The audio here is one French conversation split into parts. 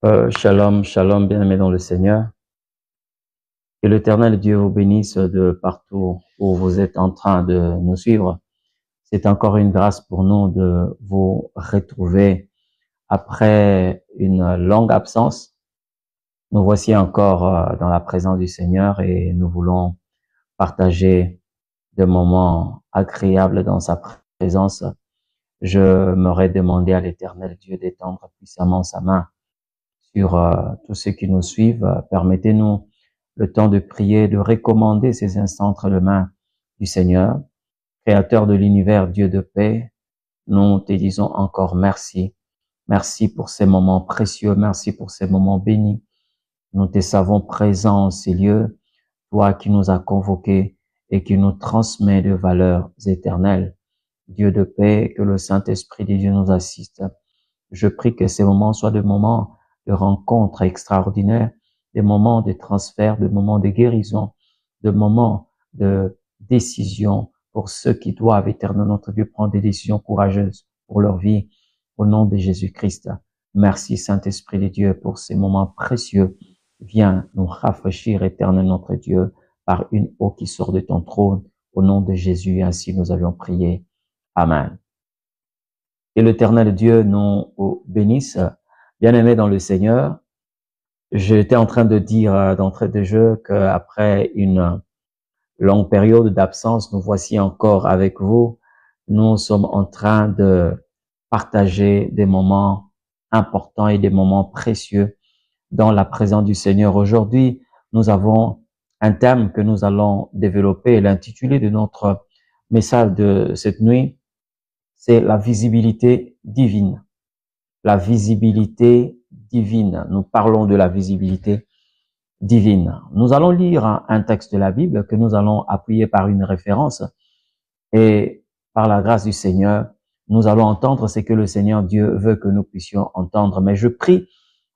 Shalom, shalom, bien-aimés dans le Seigneur. Que l'Éternel Dieu vous bénisse de partout où vous êtes en train de nous suivre. C'est encore une grâce pour nous de vous retrouver après une longue absence. Nous voici encore dans la présence du Seigneur et nous voulons partager des moments agréables dans sa présence. Je m'aurais demandé à l'Éternel Dieu d'étendre puissamment sa main sur tous ceux qui nous suivent. Permettez-nous le temps de prier, de recommander ces instants entre les mains du Seigneur, Créateur de l'univers, Dieu de paix. Nous te disons encore merci. Merci pour ces moments précieux. Merci pour ces moments bénis. Nous te savons présents en ces lieux, toi qui nous as convoqués et qui nous transmet de valeurs éternelles. Dieu de paix, que le Saint-Esprit de Dieu nous assiste. Je prie que ces moments soient des moments de rencontres extraordinaires, des moments de transfert, des moments de guérison, des moments de décision pour ceux qui doivent, éternel notre Dieu, prendre des décisions courageuses pour leur vie, au nom de Jésus-Christ. Merci Saint-Esprit de Dieu pour ces moments précieux. Viens nous rafraîchir, éternel notre Dieu, par une eau qui sort de ton trône, au nom de Jésus. Ainsi nous avions prié. Amen. Et l'Éternel Dieu nous bénisse. Bien-aimés dans le Seigneur, j'étais en train de dire d'entrée de jeu qu'après une longue période d'absence, nous voici encore avec vous. Nous sommes en train de partager des moments importants et des moments précieux dans la présence du Seigneur. Aujourd'hui, nous avons un thème que nous allons développer. L'intitulé de notre message de cette nuit, c'est la visibilité divine. La visibilité divine. Nous parlons de la visibilité divine. Nous allons lire un texte de la Bible que nous allons appuyer par une référence et par la grâce du Seigneur, nous allons entendre ce que le Seigneur Dieu veut que nous puissions entendre. Mais je prie,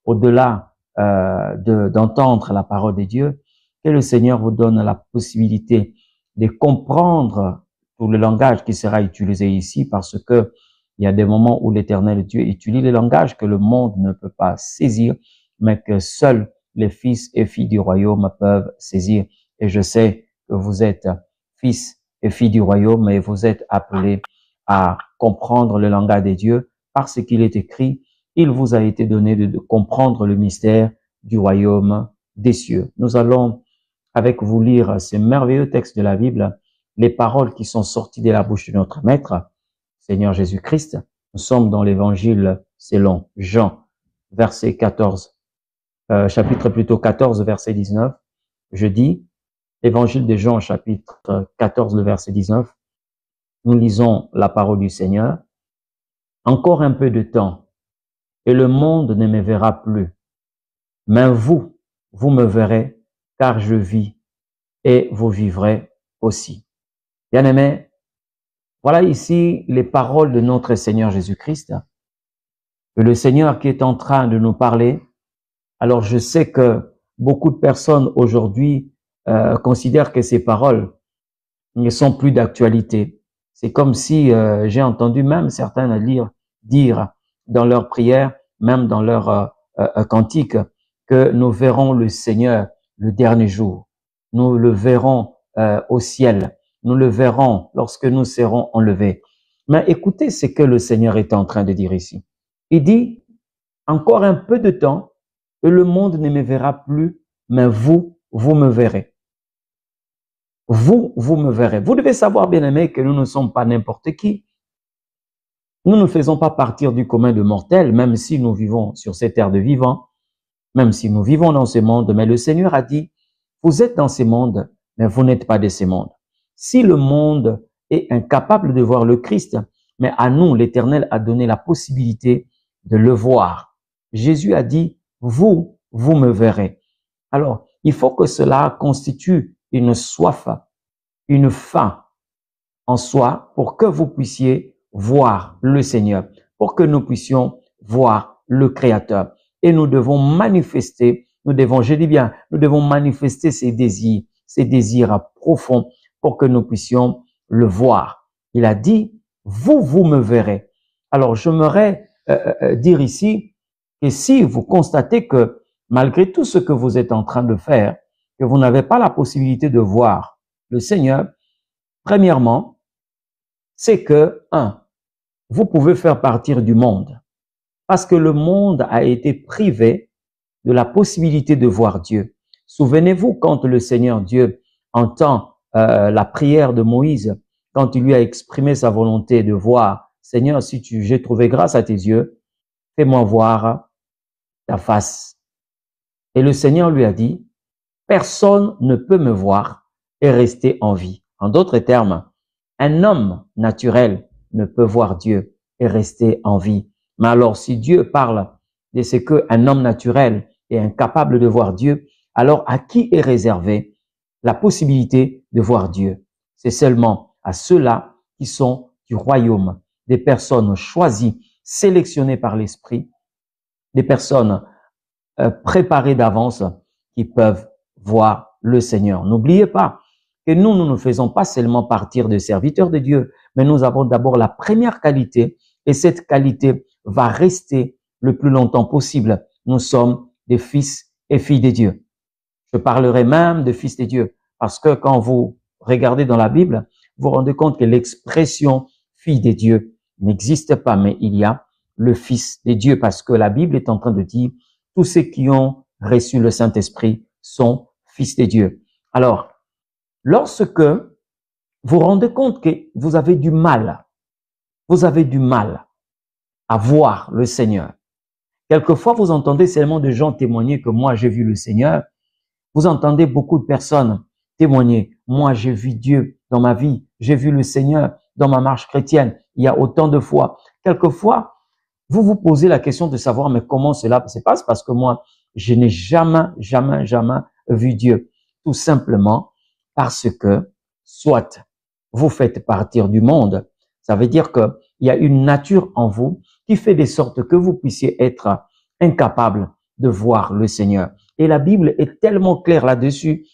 au-delà d'entendre la parole de Dieu, que le Seigneur vous donne la possibilité de comprendre tout le langage qui sera utilisé ici, parce que il y a des moments où l'Éternel Dieu utilise le langage que le monde ne peut pas saisir, mais que seuls les fils et filles du royaume peuvent saisir. Et je sais que vous êtes fils et filles du royaume, et vous êtes appelés à comprendre le langage de Dieu, parce qu'il est écrit, il vous a été donné de comprendre le mystère du royaume des cieux. Nous allons avec vous lire ce merveilleux texte de la Bible, les paroles qui sont sorties de la bouche de notre Maître, Seigneur Jésus-Christ. Nous sommes dans l'évangile selon Jean, verset 14, chapitre plutôt 14, verset 19. Je dis, évangile de Jean, chapitre 14, le verset 19. Nous lisons la parole du Seigneur. Encore un peu de temps, et le monde ne me verra plus. Mais vous, vous me verrez, car je vis, et vous vivrez aussi. Bien-aimés, voilà ici les paroles de notre Seigneur Jésus-Christ. Le Seigneur qui est en train de nous parler. Alors je sais que beaucoup de personnes aujourd'hui considèrent que ces paroles ne sont plus d'actualité. C'est comme si j'ai entendu même certains dire dans leurs prières, même dans leurs cantiques, que nous verrons le Seigneur le dernier jour. Nous le verrons au ciel. Nous le verrons lorsque nous serons enlevés. Mais écoutez ce que le Seigneur est en train de dire ici. Il dit, encore un peu de temps, et le monde ne me verra plus, mais vous, vous me verrez. Vous, vous me verrez. Vous devez savoir, bien-aimés, que nous ne sommes pas n'importe qui. Nous ne faisons pas partir du commun de mortels, même si nous vivons sur cette terre de vivants, même si nous vivons dans ce monde. Mais le Seigneur a dit, vous êtes dans ce monde, mais vous n'êtes pas de ce monde. Si le monde est incapable de voir le Christ, mais à nous, l'Éternel a donné la possibilité de le voir. Jésus a dit, vous, vous me verrez. Alors, il faut que cela constitue une soif, une faim en soi pour que vous puissiez voir le Seigneur, pour que nous puissions voir le Créateur. Et nous devons manifester, nous devons manifester ces désirs profonds pour que nous puissions le voir. Il a dit, vous, vous me verrez. Alors, j'aimerais dire ici Et si vous constatez que malgré tout ce que vous êtes en train de faire, que vous n'avez pas la possibilité de voir le Seigneur, premièrement, c'est que, vous pouvez faire partir du monde. Parce que le monde a été privé de la possibilité de voir Dieu. Souvenez-vous quand le Seigneur Dieu entend la prière de Moïse, quand il lui a exprimé sa volonté de voir, Seigneur, si j'ai trouvé grâce à tes yeux, fais-moi voir ta face. Et le Seigneur lui a dit, personne ne peut me voir et rester en vie. En d'autres termes, un homme naturel ne peut voir Dieu et rester en vie. Mais alors, si Dieu parle de ce qu'un homme naturel est incapable de voir Dieu, alors à qui est réservée la possibilité de voir Dieu? C'est seulement à ceux-là qui sont du royaume, des personnes choisies, sélectionnées par l'Esprit, des personnes préparées d'avance qui peuvent voir le Seigneur. N'oubliez pas que nous ne faisons pas seulement partir de serviteurs de Dieu, mais nous avons d'abord la première qualité et cette qualité va rester le plus longtemps possible. Nous sommes des fils et filles de Dieu. Je parlerai même de fils de Dieu parce que quand vous regardez dans la Bible, vous vous rendez compte que l'expression fille de Dieu n'existe pas, mais il y a le fils de Dieu parce que la Bible est en train de dire tous ceux qui ont reçu le Saint-Esprit sont fils de Dieu. Alors, lorsque vous vous rendez compte que vous avez du mal à voir le Seigneur. Quelquefois, vous entendez seulement des gens témoigner que moi, j'ai vu le Seigneur. Vous entendez beaucoup de personnes témoigner, moi, j'ai vu Dieu dans ma vie, j'ai vu le Seigneur dans ma marche chrétienne. Il y a autant de fois. Quelquefois, vous vous posez la question de savoir, mais comment cela se passe? Parce que moi, je n'ai jamais vu Dieu. Tout simplement parce que, soit vous faites partir du monde, ça veut dire qu'il y a une nature en vous qui fait de sorte que vous puissiez être incapable de voir le Seigneur. Et la Bible est tellement claire là-dessus.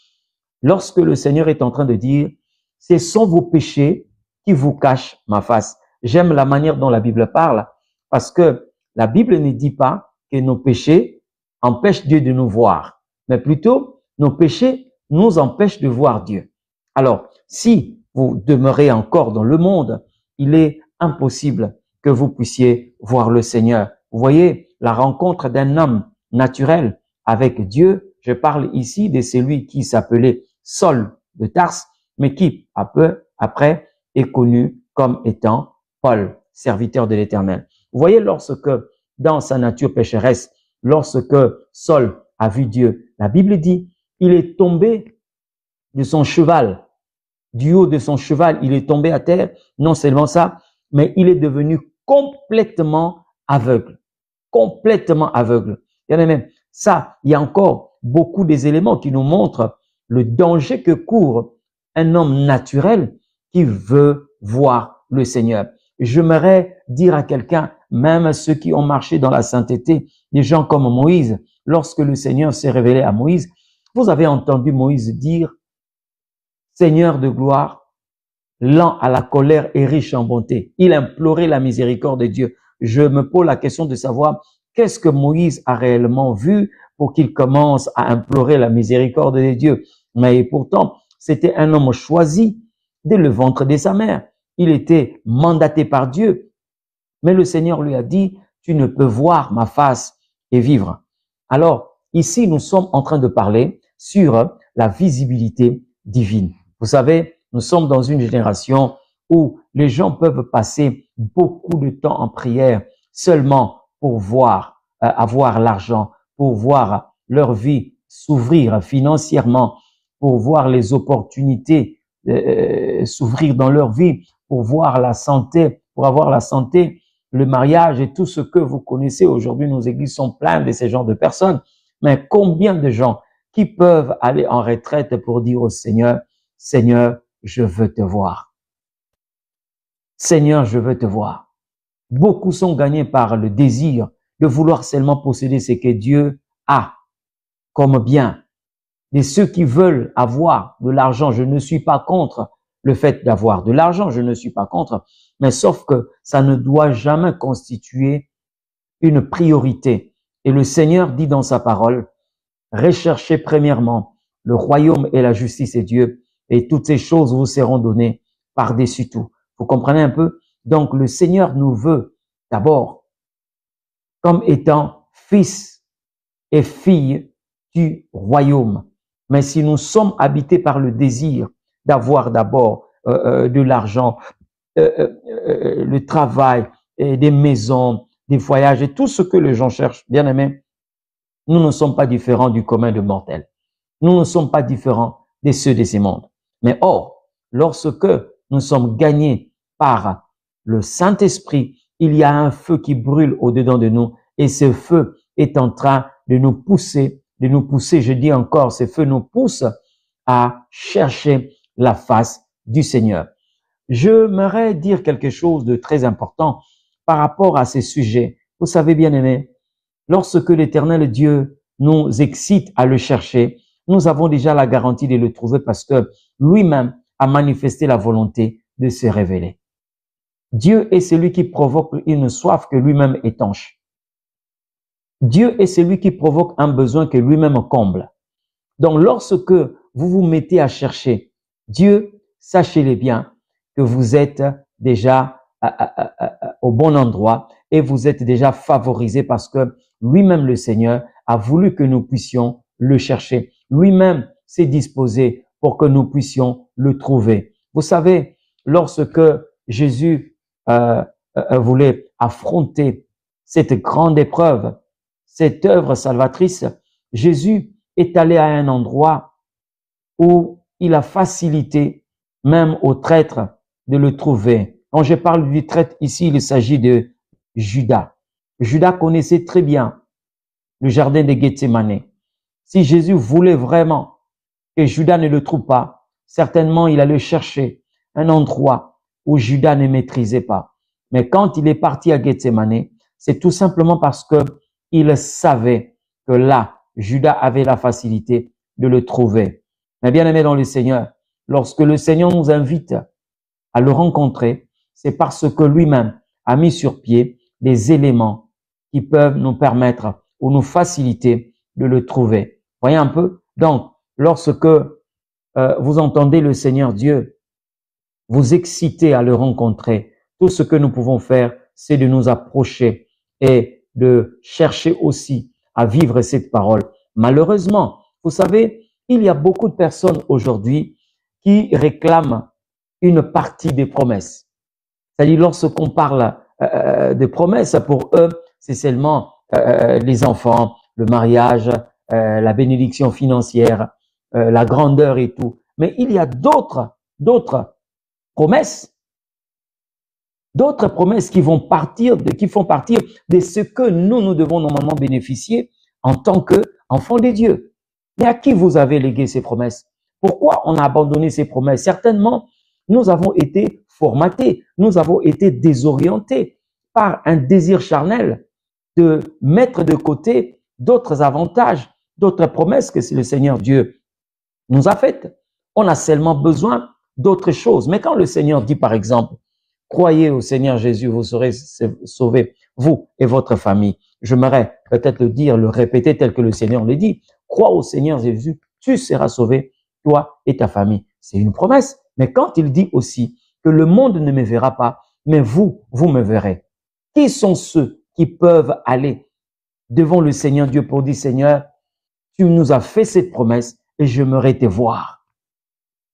Lorsque le Seigneur est en train de dire, ce sont vos péchés qui vous cachent ma face. J'aime la manière dont la Bible parle parce que la Bible ne dit pas que nos péchés empêchent Dieu de nous voir, mais plutôt nos péchés nous empêchent de voir Dieu. Alors, si vous demeurez encore dans le monde, il est impossible que vous puissiez voir le Seigneur. Vous voyez, la rencontre d'un homme naturel avec Dieu, je parle ici de celui qui s'appelait Saul de Tarse, mais qui, après, est connu comme étant Paul, serviteur de l'Éternel. Vous voyez, lorsque, dans sa nature pécheresse, lorsque Saul a vu Dieu, la Bible dit, il est tombé de son cheval, du haut de son cheval, il est tombé à terre. Non seulement ça, mais il est devenu complètement aveugle. Complètement aveugle. Il y en a même ça, il y a encore beaucoup des éléments qui nous montrent le danger que court un homme naturel qui veut voir le Seigneur. J'aimerais dire à quelqu'un, même à ceux qui ont marché dans la sainteté, des gens comme Moïse, lorsque le Seigneur s'est révélé à Moïse, vous avez entendu Moïse dire, Seigneur de gloire, lent à la colère et riche en bonté. Il implorait la miséricorde de Dieu. Je me pose la question de savoir qu'est-ce que Moïse a réellement vu pour qu'il commence à implorer la miséricorde de Dieu. Mais pourtant, c'était un homme choisi dès le ventre de sa mère. Il était mandaté par Dieu. Mais le Seigneur lui a dit, tu ne peux voir ma face et vivre. Alors, ici, nous sommes en train de parler sur la visibilité divine. Vous savez, nous sommes dans une génération où les gens peuvent passer beaucoup de temps en prière seulement pour voir, avoir l'argent, pour voir leur vie s'ouvrir financièrement, pour voir les opportunités s'ouvrir dans leur vie, pour voir la santé, pour avoir la santé, le mariage et tout ce que vous connaissez. Aujourd'hui, nos églises sont pleines de ces genres de personnes. Mais combien de gens qui peuvent aller en retraite pour dire au Seigneur, Seigneur, je veux te voir. Seigneur, je veux te voir. Beaucoup sont gagnés par le désir de vouloir seulement posséder ce que Dieu a comme bien. Et ceux qui veulent avoir de l'argent, je ne suis pas contre le fait d'avoir de l'argent, je ne suis pas contre, mais sauf que ça ne doit jamais constituer une priorité. Et le Seigneur dit dans sa parole, recherchez premièrement le royaume et la justice et Dieu, et toutes ces choses vous seront données par-dessus tout. Vous comprenez un peu? Donc, le Seigneur nous veut d'abord comme étant fils et filles du royaume. Mais si nous sommes habités par le désir d'avoir d'abord de l'argent, le travail, et des maisons, des voyages et tout ce que les gens cherchent, bien aimés, nous ne sommes pas différents du commun de mortels. Nous ne sommes pas différents de ceux de ces mondes. Mais or, lorsque nous sommes gagnés par le Saint-Esprit, il y a un feu qui brûle au-dedans de nous et ce feu est en train de nous pousser, je dis encore, ce feu nous pousse à chercher la face du Seigneur. Je m'aimerais dire quelque chose de très important par rapport à ces sujets. Vous savez, bien aimés, lorsque l'Éternel Dieu nous excite à le chercher, nous avons déjà la garantie de le trouver parce que lui-même a manifesté la volonté de se révéler. Dieu est celui qui provoque une soif que lui-même étanche. Dieu est celui qui provoque un besoin que lui-même comble. Donc, lorsque vous vous mettez à chercher Dieu, sachez-le bien que vous êtes déjà au bon endroit et vous êtes déjà favorisé parce que lui-même, le Seigneur, a voulu que nous puissions le chercher. Lui-même s'est disposé pour que nous puissions le trouver. Vous savez, lorsque Jésus voulait affronter cette grande épreuve, cette œuvre salvatrice, Jésus est allé à un endroit où il a facilité même aux traîtres de le trouver. Quand je parle du traître ici, il s'agit de Judas. Judas connaissait très bien le jardin de Gethsémane. Si Jésus voulait vraiment que Judas ne le trouve pas, certainement il allait chercher un endroit où Judas ne maîtrisait pas. Mais quand il est parti à Gethsémane, c'est tout simplement parce que il savait que là, Judas avait la facilité de le trouver. Mais bien aimé dans le Seigneur, lorsque le Seigneur nous invite à le rencontrer, c'est parce que lui-même a mis sur pied des éléments qui peuvent nous permettre ou nous faciliter de le trouver. Voyez un peu? Donc, lorsque vous entendez le Seigneur Dieu vous exciter à le rencontrer, tout ce que nous pouvons faire, c'est de nous approcher et de chercher aussi à vivre cette parole. Malheureusement, vous savez, il y a beaucoup de personnes aujourd'hui qui réclament une partie des promesses. C'est-à-dire, lorsqu'on parle de promesses, pour eux, c'est seulement les enfants, le mariage, la bénédiction financière, la grandeur et tout. Mais il y a d'autres promesses qui font partir de ce que nous devons normalement bénéficier en tant qu'enfants de Dieu. Mais à qui vous avez légué ces promesses? Pourquoi on a abandonné ces promesses? Certainement, nous avons été formatés, nous avons été désorientés par un désir charnel de mettre de côté d'autres avantages, d'autres promesses que le Seigneur Dieu nous a faites. On a seulement besoin d'autres choses. Mais quand le Seigneur dit, par exemple, croyez au Seigneur Jésus, vous serez sauvés, vous et votre famille. J'aimerais peut-être le dire, le répéter tel que le Seigneur le dit. Crois au Seigneur Jésus, tu seras sauvé, toi et ta famille. C'est une promesse. Mais quand il dit aussi que le monde ne me verra pas, mais vous me verrez. Qui sont ceux qui peuvent aller devant le Seigneur Dieu pour dire, Seigneur, tu nous as fait cette promesse et j'aimerais te voir.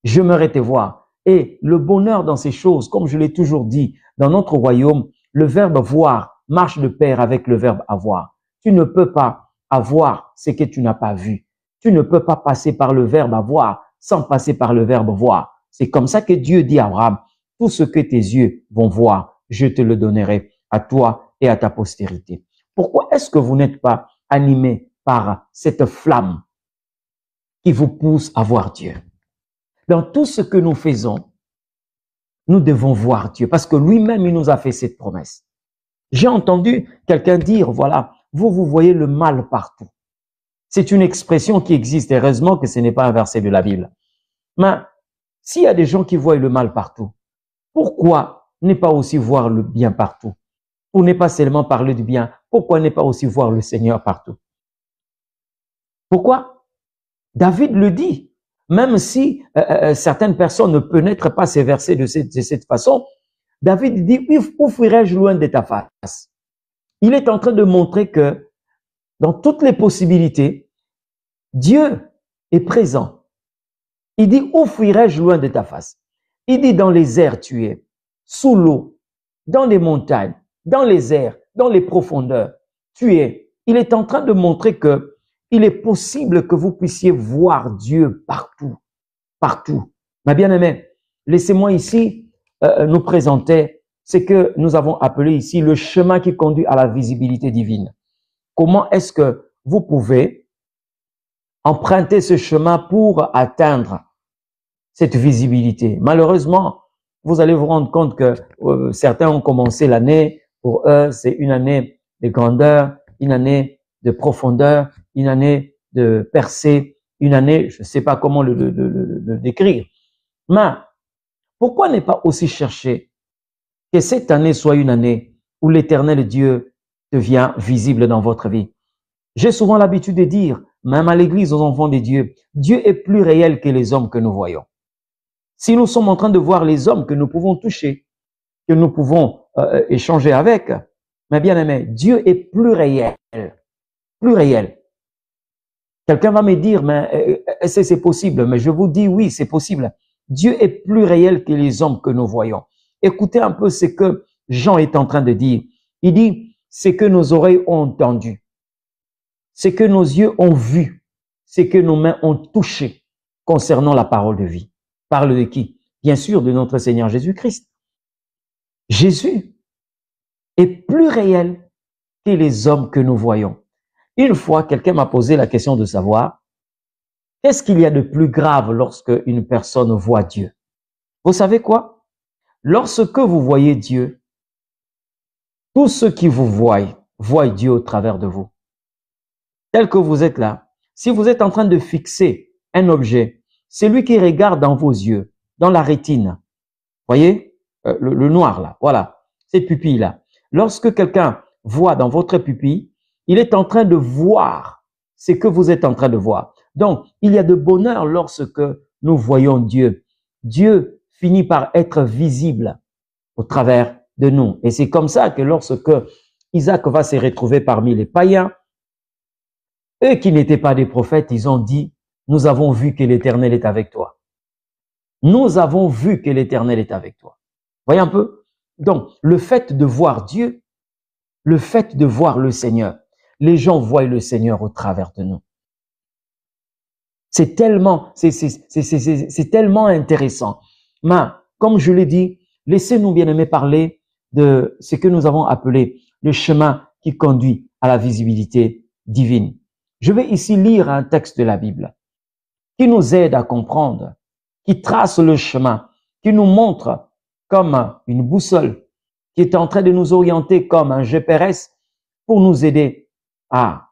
J'aimerais te voir. Et le bonheur dans ces choses, comme je l'ai toujours dit, dans notre royaume, le verbe voir marche de pair avec le verbe avoir. Tu ne peux pas avoir ce que tu n'as pas vu. Tu ne peux pas passer par le verbe avoir sans passer par le verbe voir. C'est comme ça que Dieu dit à Abraham, tout ce que tes yeux vont voir, je te le donnerai à toi et à ta postérité. Pourquoi est-ce que vous n'êtes pas animé par cette flamme qui vous pousse à voir Dieu? Dans tout ce que nous faisons, nous devons voir Dieu parce que lui-même, il nous a fait cette promesse. J'ai entendu quelqu'un dire, voilà, vous voyez le mal partout. C'est une expression qui existe. Heureusement que ce n'est pas un verset de la Bible. Mais s'il y a des gens qui voient le mal partout, pourquoi ne pas aussi voir le bien partout? pour ne pas seulement parler du bien, pourquoi ne pas aussi voir le Seigneur partout? Pourquoi? David le dit. Même si certaines personnes ne pénètrent pas ces versets de cette façon, David dit, où fuirai-je loin de ta face? Il est en train de montrer que dans toutes les possibilités, Dieu est présent. Il dit, où fuirai-je loin de ta face? Il dit, dans les airs tu es, sous l'eau, dans les montagnes, dans les airs, dans les profondeurs, tu es. Il est en train de montrer que il est possible que vous puissiez voir Dieu partout, partout. Ma bien-aimée, laissez-moi ici nous présenter ce que nous avons appelé ici le chemin qui conduit à la visibilité divine. Comment est-ce que vous pouvez emprunter ce chemin pour atteindre cette visibilité? Malheureusement, vous allez vous rendre compte que certains ont commencé l'année, pour eux, c'est une année de grandeur, une année de profondeur, une année de percée, une année, je ne sais pas comment le décrire. Mais pourquoi ne pas aussi chercher que cette année soit une année où l'Éternel Dieu devient visible dans votre vie? J'ai souvent l'habitude de dire, même à l'église, aux enfants de Dieu, Dieu est plus réel que les hommes que nous voyons. Si nous sommes en train de voir les hommes que nous pouvons toucher, que nous pouvons échanger avec, mais bien aimé, Dieu est plus réel. Plus réel. Quelqu'un va me dire, mais est-ce que c'est possible? Mais je vous dis oui, c'est possible. Dieu est plus réel que les hommes que nous voyons. Écoutez un peu ce que Jean est en train de dire. Il dit, ce que nos oreilles ont entendu, ce que nos yeux ont vu, ce que nos mains ont touché concernant la parole de vie. Parle de qui? Bien sûr, de notre Seigneur Jésus-Christ. Jésus est plus réel que les hommes que nous voyons. Une fois, quelqu'un m'a posé la question de savoir, qu'est-ce qu'il y a de plus grave lorsque une personne voit Dieu? Vous savez quoi? Lorsque vous voyez Dieu, tous ceux qui vous voient Dieu au travers de vous. Tel que vous êtes là, si vous êtes en train de fixer un objet, celui qui regarde dans vos yeux, dans la rétine, voyez, le noir là, voilà, cette pupille là. Lorsque quelqu'un voit dans votre pupille, il est en train de voir ce que vous êtes en train de voir. Donc, il y a de bonheur lorsque nous voyons Dieu. Dieu finit par être visible au travers de nous. Et c'est comme ça que lorsque Isaac va se retrouver parmi les païens, eux qui n'étaient pas des prophètes, ils ont dit, nous avons vu que l'Éternel est avec toi. Nous avons vu que l'Éternel est avec toi. Voyez un peu? Donc, le fait de voir Dieu, le fait de voir le Seigneur, les gens voient le Seigneur au travers de nous. C'est tellement intéressant. Mais, comme je l'ai dit, laissez-nous bien aimés parler de ce que nous avons appelé le chemin qui conduit à la visibilité divine. Je vais ici lire un texte de la Bible qui nous aide à comprendre, qui trace le chemin, qui nous montre comme une boussole, qui est en train de nous orienter comme un GPS pour nous aider à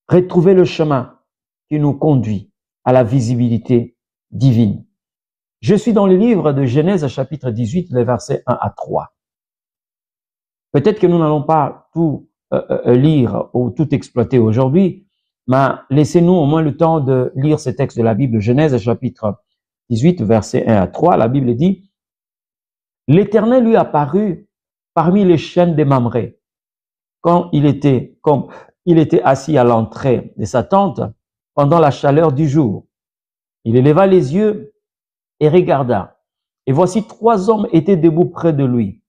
retrouver le chemin qui nous conduit à la visibilité divine. Je suis dans le livre de Genèse, chapitre 18, les versets 1 à 3. Peut-être que nous n'allons pas tout lire ou tout exploiter aujourd'hui, mais laissez-nous au moins le temps de lire ces textes de la Bible. Genèse, chapitre 18, versets 1 à 3. La Bible dit, « L'Éternel lui apparut parmi les chênes des Mamré, quand il était assis à l'entrée de sa tente pendant la chaleur du jour. Il éleva les yeux et regarda. Et voici 3 hommes étaient debout près de lui.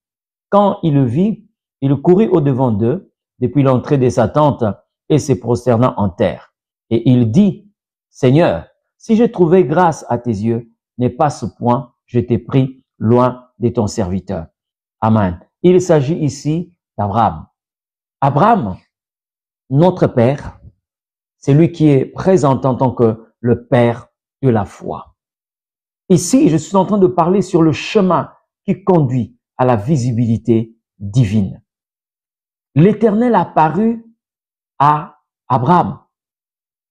Quand il le vit, il courut au-devant d'eux depuis l'entrée de sa tente et se prosterna en terre. Et il dit, « Seigneur, si j'ai trouvé grâce à tes yeux, n'aie pas ce point, je t'ai pris loin de ton serviteur. » Amen. Il s'agit ici d'Abraham. Abraham, notre père, c'est lui qui est présenté en tant que le père de la foi. Ici, je suis en train de parler sur le chemin qui conduit à la visibilité divine. L'Éternel a apparu à Abraham.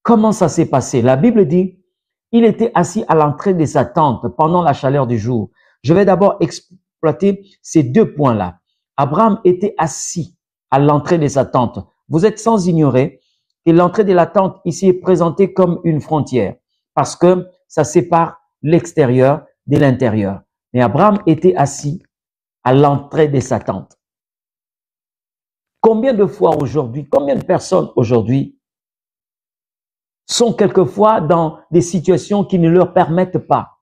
Comment ça s'est passé? La Bible dit, il était assis à l'entrée de sa tente pendant la chaleur du jour. Je vais d'abord exploiter ces 2 points-là. Abraham était assis à l'entrée de sa tente. Vous êtes sans ignorer que l'entrée de la tente ici est présentée comme une frontière parce que ça sépare l'extérieur de l'intérieur. Mais Abraham était assis à l'entrée de sa tente. Combien de fois aujourd'hui, combien de personnes aujourd'hui sont quelquefois dans des situations qui ne leur permettent pas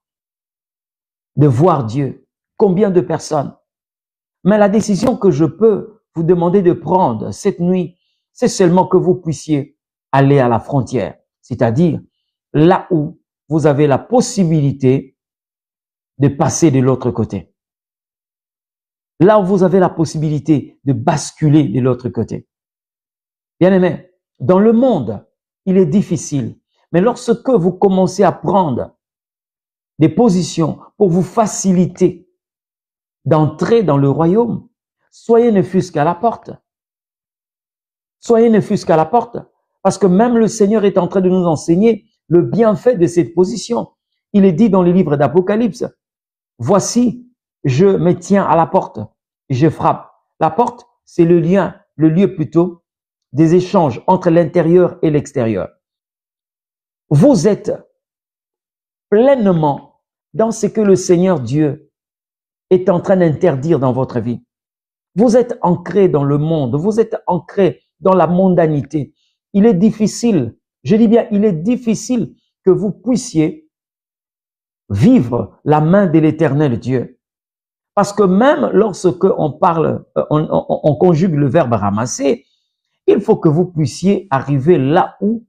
de voir Dieu? Combien de personnes? Mais la décision que je peux vous demander de prendre cette nuit, c'est seulement que vous puissiez aller à la frontière, c'est-à-dire là où vous avez la possibilité de passer de l'autre côté. Là où vous avez la possibilité de basculer de l'autre côté. Bien-aimés, dans le monde, il est difficile. Mais lorsque vous commencez à prendre des positions pour vous faciliter d'entrer dans le royaume, soyez ne fût-ce qu'à la porte. Soyez ne fût-ce qu'à la porte. Parce que même le Seigneur est en train de nous enseigner le bienfait de cette position. Il est dit dans le livre d'Apocalypse, voici, je me tiens à la porte et je frappe. La porte, c'est le lieu plutôt des échanges entre l'intérieur et l'extérieur. Vous êtes pleinement dans ce que le Seigneur Dieu est en train d'interdire dans votre vie. Vous êtes ancré dans le monde, vous êtes ancré dans la mondanité. Il est difficile, je dis bien, il est difficile que vous puissiez vivre la main de l'Éternel Dieu. Parce que même lorsque on parle, on conjugue le verbe ramasser, il faut que vous puissiez arriver là où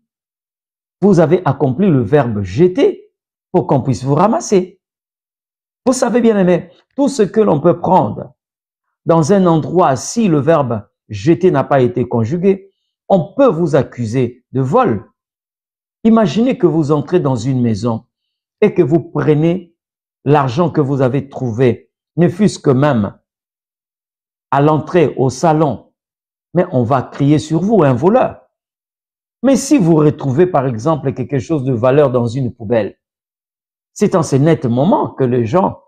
vous avez accompli le verbe jeter pour qu'on puisse vous ramasser. Vous savez bien aimé, tout ce que l'on peut prendre dans un endroit, si le verbe jeter n'a pas été conjugué, on peut vous accuser de vol. Imaginez que vous entrez dans une maison et que vous prenez l'argent que vous avez trouvé, ne fût-ce que même à l'entrée au salon, mais on va crier sur vous, un voleur. Mais si vous retrouvez par exemple quelque chose de valeur dans une poubelle, c'est en ce net moment que les gens,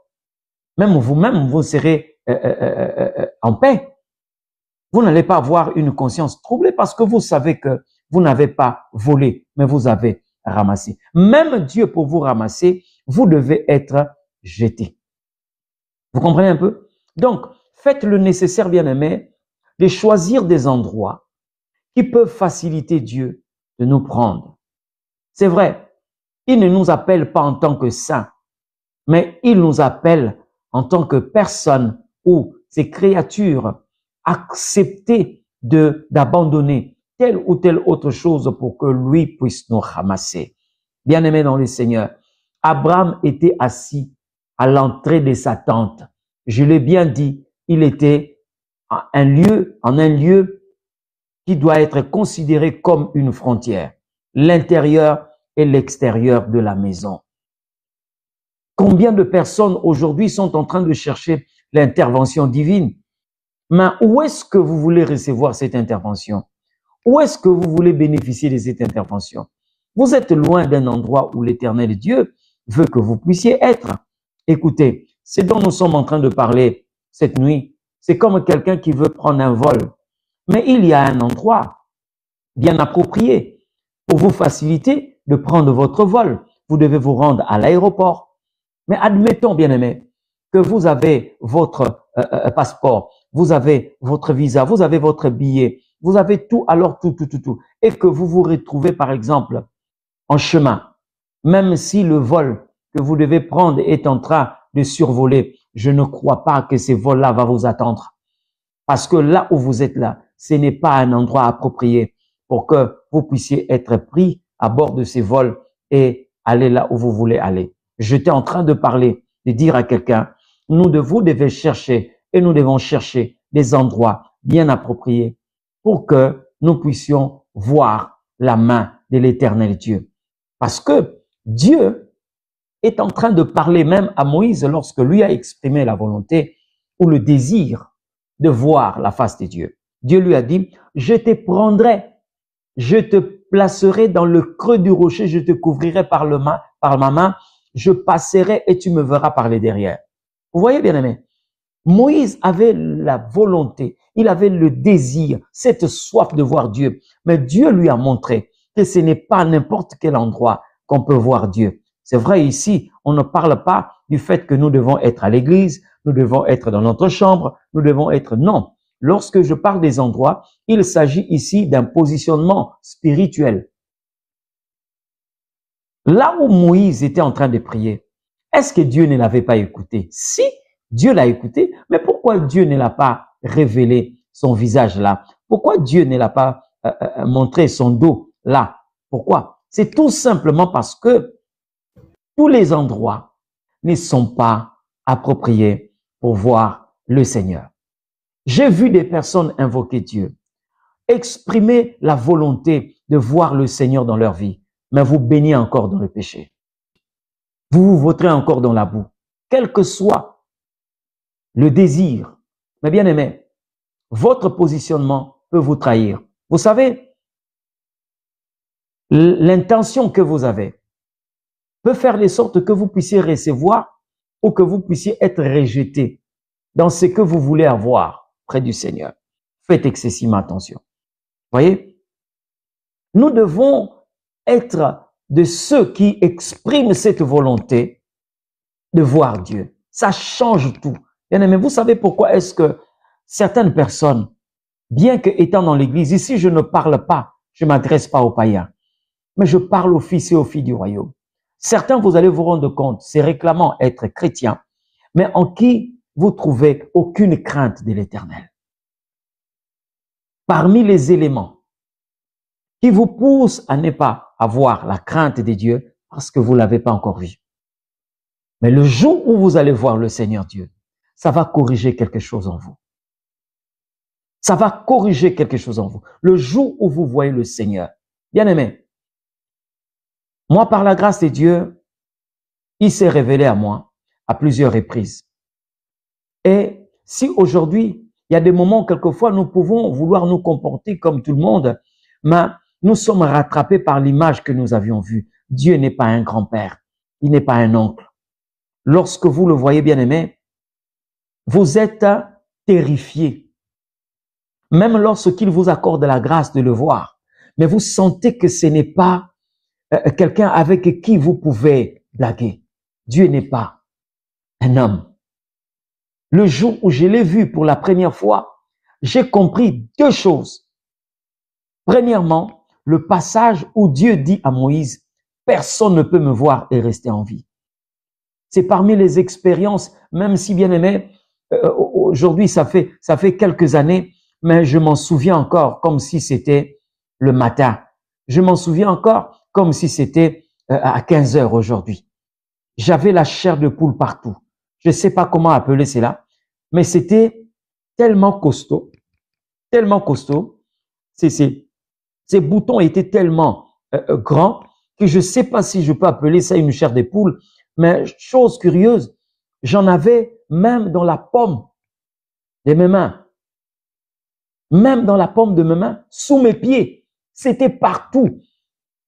même vous-même, vous serez en paix. Vous n'allez pas avoir une conscience troublée parce que vous savez que vous n'avez pas volé, mais vous avez ramassé. Même Dieu, pour vous ramasser, vous devez être jeté. Vous comprenez un peu? Donc, faites le nécessaire, bien-aimés, de choisir des endroits qui peuvent faciliter Dieu de nous prendre. C'est vrai, il ne nous appelle pas en tant que saints, mais il nous appelle en tant que personnes ou ces créatures acceptées d'abandonner telle ou telle autre chose pour que lui puisse nous ramasser. Bien-aimés dans le Seigneur, Abraham était assis à l'entrée de sa tente. Je l'ai bien dit, il était en un lieu qui doit être considéré comme une frontière, l'intérieur et l'extérieur de la maison. Combien de personnes aujourd'hui sont en train de chercher l'intervention divine? Mais où est-ce que vous voulez recevoir cette intervention? Où est-ce que vous voulez bénéficier de cette intervention? Vous êtes loin d'un endroit où l'Éternel Dieu veut que vous puissiez être. Écoutez, ce dont nous sommes en train de parler cette nuit, c'est comme quelqu'un qui veut prendre un vol. Mais il y a un endroit bien approprié pour vous faciliter de prendre votre vol. Vous devez vous rendre à l'aéroport. Mais admettons, bien-aimés, que vous avez votre passeport, vous avez votre visa, vous avez votre billet, vous avez tout, alors tout, et que vous vous retrouvez, par exemple, en chemin, même si le vol que vous devez prendre est en train de survoler, je ne crois pas que ce vol-là va vous attendre. Parce que là où vous êtes là, ce n'est pas un endroit approprié pour que vous puissiez être pris à bord de ces vols et aller là où vous voulez aller. J'étais en train de parler, de dire à quelqu'un, vous devez chercher et nous devons chercher des endroits bien appropriés pour que nous puissions voir la main de l'Éternel Dieu. Parce que Dieu est en train de parler même à Moïse lorsque lui a exprimé la volonté ou le désir de voir la face de Dieu. Dieu lui a dit, je te prendrai, je te placerai dans le creux du rocher, je te couvrirai par ma main, je passerai et tu me verras par les derrière. Vous voyez, bien aimé, Moïse avait la volonté, il avait le désir, cette soif de voir Dieu. Mais Dieu lui a montré que ce n'est pas à n'importe quel endroit qu'on peut voir Dieu. C'est vrai ici, on ne parle pas du fait que nous devons être à l'église, nous devons être dans notre chambre, nous devons être... Non. Lorsque je parle des endroits, il s'agit ici d'un positionnement spirituel. Là où Moïse était en train de prier, est-ce que Dieu ne l'avait pas écouté? Si, Dieu l'a écouté, mais pourquoi Dieu ne l'a pas révélé son visage là? Pourquoi Dieu ne l'a pas montré son dos là? Pourquoi? C'est tout simplement parce que tous les endroits ne sont pas appropriés pour voir le Seigneur. J'ai vu des personnes invoquer Dieu, exprimer la volonté de voir le Seigneur dans leur vie, mais vous baignez encore dans le péché. Vous vous vautrez encore dans la boue. Quel que soit le désir, mais bien aimé, votre positionnement peut vous trahir. Vous savez, l'intention que vous avez peut faire de sorte que vous puissiez recevoir ou que vous puissiez être rejeté dans ce que vous voulez avoir près du Seigneur. Faites excessivement attention. Voyez, nous devons être de ceux qui expriment cette volonté de voir Dieu. Ça change tout. Bien aimé, vous savez pourquoi est-ce que certaines personnes, bien que étant dans l'église, ici je ne parle pas, je ne m'adresse pas aux païens, mais je parle aux fils et aux filles du royaume. Certains, vous allez vous rendre compte, c'est réclamant être chrétien, mais en qui vous trouvez aucune crainte de l'Éternel. Parmi les éléments qui vous poussent à ne pas avoir la crainte de Dieu parce que vous ne l'avez pas encore vu. Mais le jour où vous allez voir le Seigneur Dieu, ça va corriger quelque chose en vous. Ça va corriger quelque chose en vous. Le jour où vous voyez le Seigneur, bien aimé, moi par la grâce de Dieu, il s'est révélé à moi à plusieurs reprises. Et si aujourd'hui, il y a des moments, quelquefois, nous pouvons vouloir nous comporter comme tout le monde, mais nous sommes rattrapés par l'image que nous avions vue. Dieu n'est pas un grand-père. Il n'est pas un oncle. Lorsque vous le voyez, bien aimé, vous êtes terrifié. Même lorsqu'il vous accorde la grâce de le voir. Mais vous sentez que ce n'est pas quelqu'un avec qui vous pouvez blaguer. Dieu n'est pas un homme. Le jour où je l'ai vu pour la première fois, j'ai compris deux choses. Premièrement, le passage où Dieu dit à Moïse, personne ne peut me voir et rester en vie. C'est parmi les expériences, même si bien aimé, aujourd'hui ça fait quelques années, mais je m'en souviens encore comme si c'était le matin. Je m'en souviens encore comme si c'était à 15 heures aujourd'hui. J'avais la chair de poule partout. Je ne sais pas comment appeler cela, mais c'était tellement costaud, tellement costaud. Ces boutons étaient tellement grands que je ne sais pas si je peux appeler ça une chair de poule, mais chose curieuse, j'en avais même dans la paume de mes mains. Même dans la paume de mes mains, sous mes pieds. C'était partout.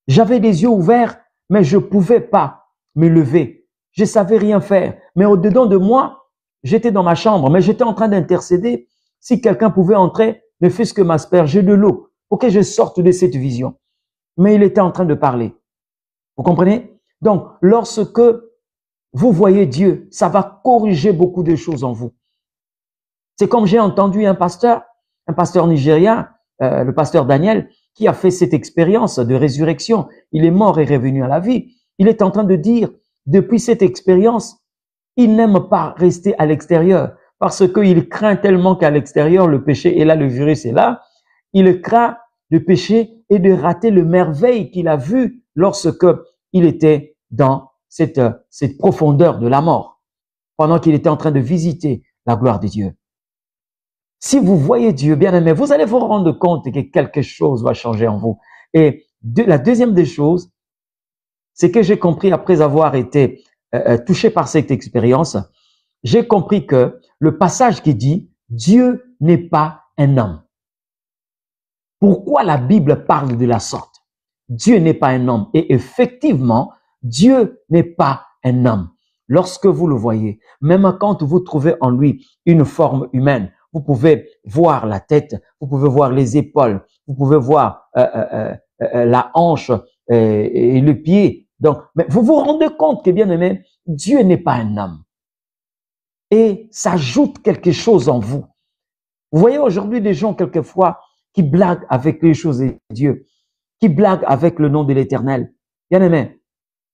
J'avais des yeux ouverts, mais je ne pouvais pas me lever. Je ne savais rien faire. Mais au-dedans de moi, j'étais dans ma chambre, mais j'étais en train d'intercéder. Si quelqu'un pouvait entrer, ne fût-ce que m'asperger de l'eau pour que je sorte de cette vision. Mais il était en train de parler. Vous comprenez? Donc, lorsque vous voyez Dieu, ça va corriger beaucoup de choses en vous. C'est comme j'ai entendu un pasteur nigérien, le pasteur Daniel, qui a fait cette expérience de résurrection. Il est mort et revenu à la vie. Il est en train de dire, depuis cette expérience, il n'aime pas rester à l'extérieur parce qu'il craint tellement qu'à l'extérieur, le péché est là, le virus est là. Il craint de pécher et de rater le merveille qu'il a vu lorsque il était dans cette profondeur de la mort, pendant qu'il était en train de visiter la gloire de Dieu. Si vous voyez Dieu, bien aimé, vous allez vous rendre compte que quelque chose va changer en vous. Et la deuxième des choses, c'est que j'ai compris après avoir été touché par cette expérience, j'ai compris que le passage qui dit « Dieu n'est pas un homme ». Pourquoi la Bible parle de la sorte? Dieu n'est pas un homme. Et effectivement, Dieu n'est pas un homme. lorsque vous le voyez, même quand vous trouvez en lui une forme humaine, vous pouvez voir la tête, vous pouvez voir les épaules, vous pouvez voir la hanche et le pied. Donc, mais vous vous rendez compte que, bien aimé, Dieu n'est pas un homme. Et ça ajoute quelque chose en vous. Vous voyez aujourd'hui des gens, quelquefois, qui blaguent avec les choses de Dieu, qui blaguent avec le nom de l'Éternel. Bien aimé,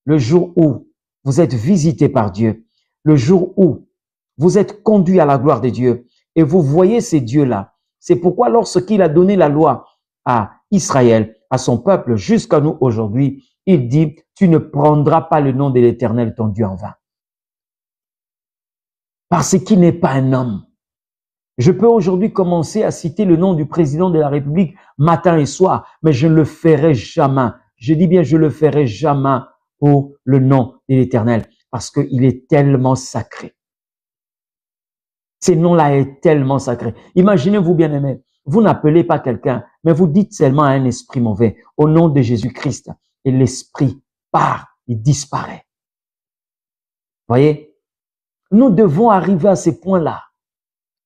le jour où vous êtes visité par Dieu, le jour où vous êtes conduit à la gloire de Dieu et vous voyez ces dieux-là, c'est pourquoi lorsqu'il a donné la loi à Israël, à son peuple, jusqu'à nous aujourd'hui, il dit, tu ne prendras pas le nom de l'Éternel, ton Dieu, en vain. Parce qu'il n'est pas un homme. Je peux aujourd'hui commencer à citer le nom du président de la République matin et soir, mais je ne le ferai jamais. Je dis bien, je ne le ferai jamais pour le nom de l'Éternel, parce qu'il est tellement sacré. Ces noms-là est tellement sacré. Imaginez-vous, bien-aimés, vous n'appelez pas quelqu'un, mais vous dites seulement à un esprit mauvais, au nom de Jésus-Christ, et l'esprit part, il disparaît. Voyez, nous devons arriver à ces points-là.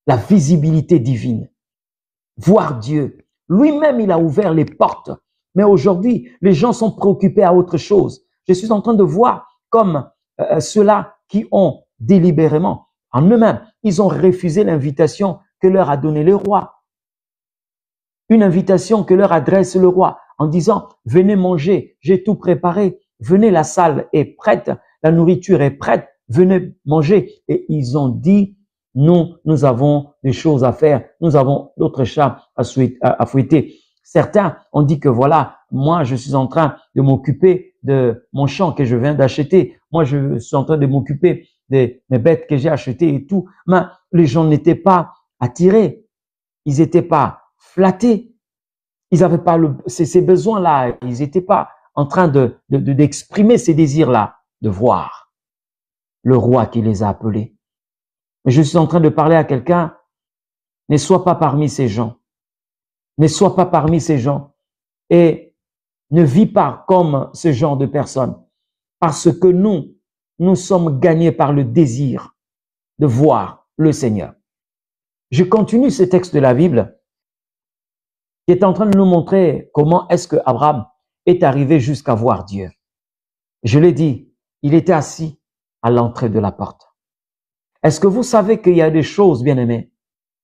La visibilité divine. Voir Dieu. Lui-même, il a ouvert les portes. Mais aujourd'hui, les gens sont préoccupés à autre chose. Je suis en train de voir comme ceux-là qui ont délibérément, en eux-mêmes, ils ont refusé l'invitation que leur a donnée le roi. Une invitation que leur adresse le roi en disant, venez manger, j'ai tout préparé, venez, la salle est prête, la nourriture est prête, venez manger. Et ils ont dit, nous avons des choses à faire, nous avons d'autres chats à fouetter. Certains ont dit que voilà, moi je suis en train de m'occuper de mon champ que je viens d'acheter, moi je suis en train de m'occuper de mes bêtes que j'ai achetées et tout. Mais les gens n'étaient pas attirés, ils n'étaient pas flattés, ils n'avaient pas ces besoins-là, ils n'étaient pas en train d'exprimer ces désirs-là, de voir le roi qui les a appelés. Mais je suis en train de parler à quelqu'un, ne sois pas parmi ces gens. Ne sois pas parmi ces gens et ne vis pas comme ce genre de personnes. Parce que nous sommes gagnés par le désir de voir le Seigneur. Je continue ce texte de la Bible qui est en train de nous montrer comment est-ce que Abraham est arrivé jusqu'à voir Dieu. Je l'ai dit, il était assis à l'entrée de la porte. Est-ce que vous savez qu'il y a des choses, bien-aimés,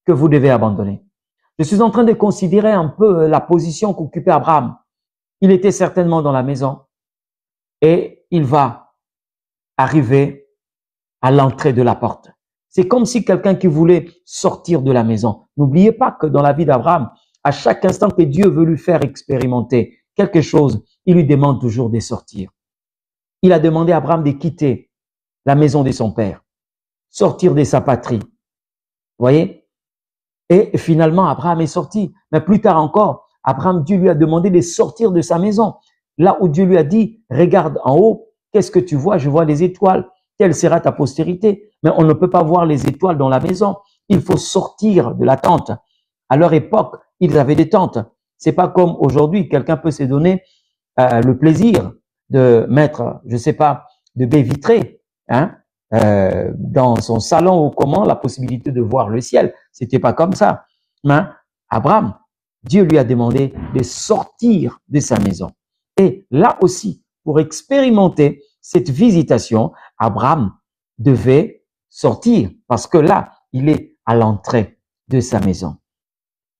que vous devez abandonner? Je suis en train de considérer un peu la position qu'occupait Abraham. Il était certainement dans la maison et il va arriver à l'entrée de la porte. C'est comme si quelqu'un qui voulait sortir de la maison. N'oubliez pas que dans la vie d'Abraham, à chaque instant que Dieu veut lui faire expérimenter quelque chose, il lui demande toujours de sortir. Il a demandé à Abraham de quitter la maison de son père, sortir de sa patrie. Vous voyez? Et finalement, Abraham est sorti. Mais plus tard encore, Abraham, Dieu lui a demandé de sortir de sa maison. Là où Dieu lui a dit, regarde en haut, qu'est-ce que tu vois? Je vois les étoiles. Quelle sera ta postérité? Mais on ne peut pas voir les étoiles dans la maison. Il faut sortir de la tente. À leur époque, ils avaient des tentes. C'est pas comme aujourd'hui, quelqu'un peut se donner le plaisir de mettre, je sais pas, de baies vitrées, hein, dans son salon ou comment, la possibilité de voir le ciel. C'était pas comme ça. Mais Abraham, Dieu lui a demandé de sortir de sa maison. Et là aussi, pour expérimenter cette visitation, Abraham devait sortir parce que là, il est à l'entrée de sa maison.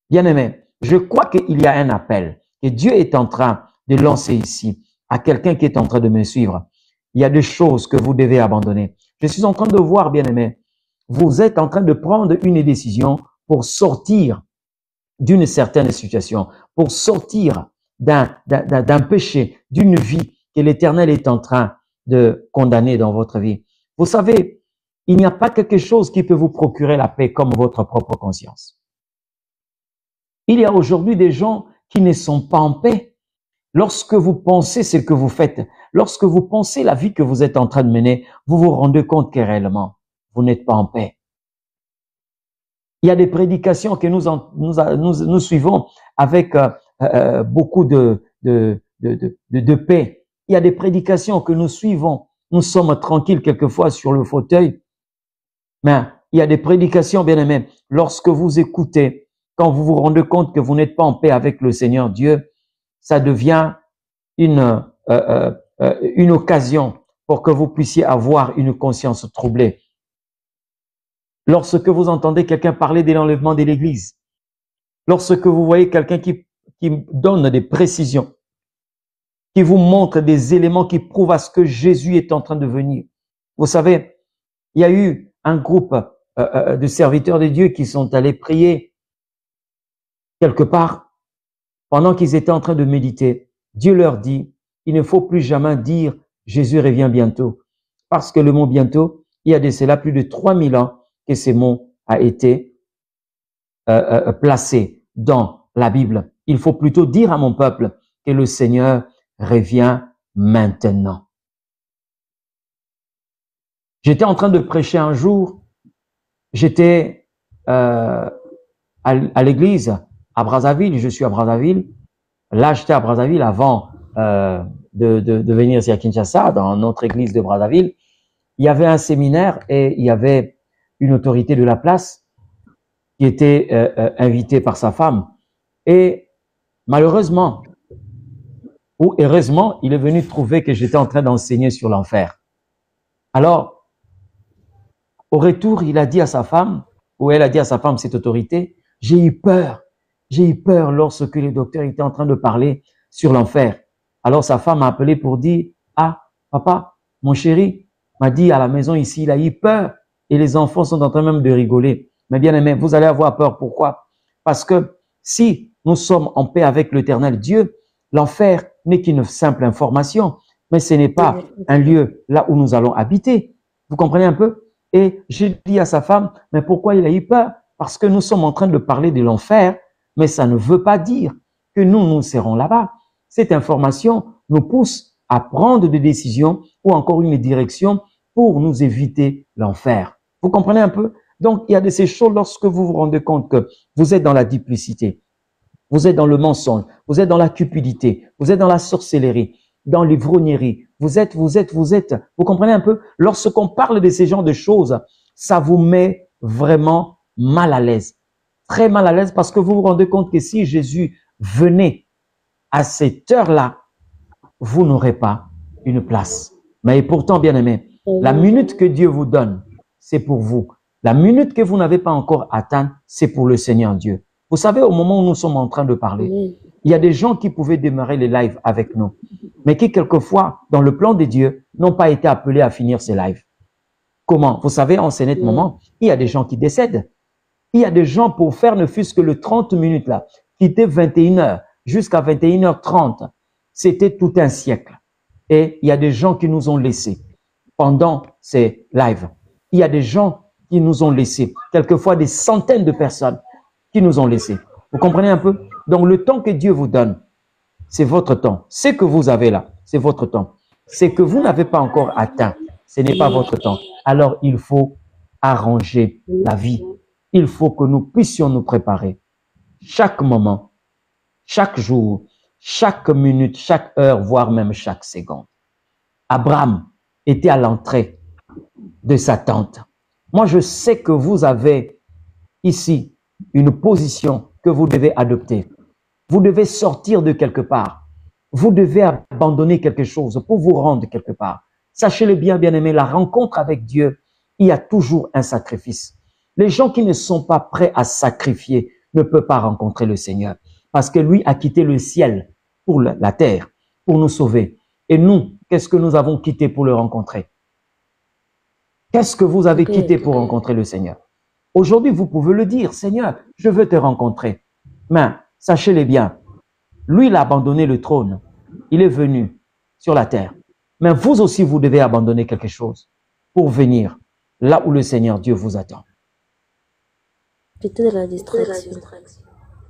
Bien-aimé, je crois qu'il y a un appel que Dieu est en train de lancer ici à quelqu'un qui est en train de me suivre. Il y a des choses que vous devez abandonner. Je suis en train de voir, bien-aimé, vous êtes en train de prendre une décision pour sortir d'une certaine situation, pour sortir d'un péché, d'une vie que l'Éternel est en train de condamner dans votre vie. Vous savez, il n'y a pas quelque chose qui peut vous procurer la paix comme votre propre conscience. Il y a aujourd'hui des gens qui ne sont pas en paix. Lorsque vous pensez ce que vous faites, lorsque vous pensez la vie que vous êtes en train de mener, vous vous rendez compte que réellement, vous n'êtes pas en paix. Il y a des prédications que nous suivons avec beaucoup de paix. Il y a des prédications que nous suivons nous sommes tranquilles quelquefois sur le fauteuil. Mais il y a des prédications, bien aimés. Lorsque vous écoutez, quand vous vous rendez compte que vous n'êtes pas en paix avec le Seigneur Dieu, ça devient une occasion pour que vous puissiez avoir une conscience troublée. Lorsque vous entendez quelqu'un parler de l'enlèvement de l'Église, lorsque vous voyez quelqu'un qui donne des précisions, qui vous montre des éléments qui prouvent à ce que Jésus est en train de venir. Vous savez, il y a eu un groupe de serviteurs de Dieu qui sont allés prier quelque part pendant qu'ils étaient en train de méditer. Dieu leur dit, il ne faut plus jamais dire Jésus revient bientôt. Parce que le mot bientôt, il y a de cela plus de 3000 ans que ce mot a été placé dans la Bible. Il faut plutôt dire à mon peuple que le Seigneur revient maintenant. J'étais en train de prêcher un jour, j'étais à l'église à Brazzaville, je suis à Brazzaville. Là, j'étais à Brazzaville avant de venir ici à Kinshasa, dans notre église de Brazzaville. Il y avait un séminaire et il y avait une autorité de la place qui était invitée par sa femme. Et malheureusement, ou heureusement, il est venu trouver que j'étais en train d'enseigner sur l'enfer. Alors, au retour, il a dit à sa femme, ou elle a dit à sa femme, cette autorité, j'ai eu peur lorsque le docteur était en train de parler sur l'enfer. Alors sa femme m'a appelé pour dire, ah, papa, mon chéri m'a dit à la maison ici, il a eu peur et les enfants sont en train même de rigoler. Mais bien aimé, vous allez avoir peur. Pourquoi? Parce que si nous sommes en paix avec l'Éternel Dieu, l'enfer n'est qu'une simple information, mais ce n'est pas un lieu là où nous allons habiter. Vous comprenez un peu? Et j'ai dit à sa femme, mais pourquoi il a eu peur? Parce que nous sommes en train de parler de l'enfer, mais ça ne veut pas dire que nous serons là-bas. Cette information nous pousse à prendre des décisions ou encore une direction pour nous éviter l'enfer. Vous comprenez un peu? Donc, il y a de ces choses lorsque vous vous rendez compte que vous êtes dans la duplicité, vous êtes dans le mensonge, vous êtes dans la cupidité, vous êtes dans la sorcellerie, dans l'ivrognerie, vous comprenez un peu? Lorsqu'on parle de ces genres de choses, ça vous met vraiment mal à l'aise. Très mal à l'aise parce que vous vous rendez compte que si Jésus venait à cette heure-là, vous n'aurez pas une place. Mais pourtant, bien aimé, la minute que Dieu vous donne, c'est pour vous. La minute que vous n'avez pas encore atteinte, c'est pour le Seigneur Dieu. Vous savez, au moment où nous sommes en train de parler, il y a des gens qui pouvaient démarrer les lives avec nous, mais qui quelquefois, dans le plan de Dieu, n'ont pas été appelés à finir ces lives. Comment? Vous savez, en ce net moment, il y a des gens qui décèdent. Il y a des gens pour faire ne fût-ce que le 30 minutes là, qui était 21h jusqu'à 21h30. C'était tout un siècle. Et il y a des gens qui nous ont laissés pendant ces lives. Il y a des gens qui nous ont laissés, quelquefois des centaines de personnes qui nous ont laissés. Vous comprenez un peu? Donc le temps que Dieu vous donne, c'est votre temps. Ce que vous avez là, c'est votre temps. Ce que vous n'avez pas encore atteint, ce n'est pas votre temps. Alors il faut arranger la vie. Il faut que nous puissions nous préparer. Chaque moment, chaque jour, chaque minute, chaque heure, voire même chaque seconde. Abraham était à l'entrée de sa tente. Moi, je sais que vous avez ici une position que vous devez adopter. Vous devez sortir de quelque part. Vous devez abandonner quelque chose pour vous rendre quelque part. Sachez-le bien, bien-aimés, la rencontre avec Dieu, il y a toujours un sacrifice. Les gens qui ne sont pas prêts à sacrifier ne peuvent pas rencontrer le Seigneur. Parce que lui a quitté le ciel pour la terre, pour nous sauver. Et nous, qu'est-ce que nous avons quitté pour le rencontrer? Qu'est-ce que vous avez quitté pour rencontrer le Seigneur? Aujourd'hui, vous pouvez le dire, Seigneur, je veux te rencontrer. Mais sachez-le bien, lui, il a abandonné le trône. Il est venu sur la terre. Mais vous aussi, vous devez abandonner quelque chose pour venir là où le Seigneur Dieu vous attend. Peut-être de la distraction.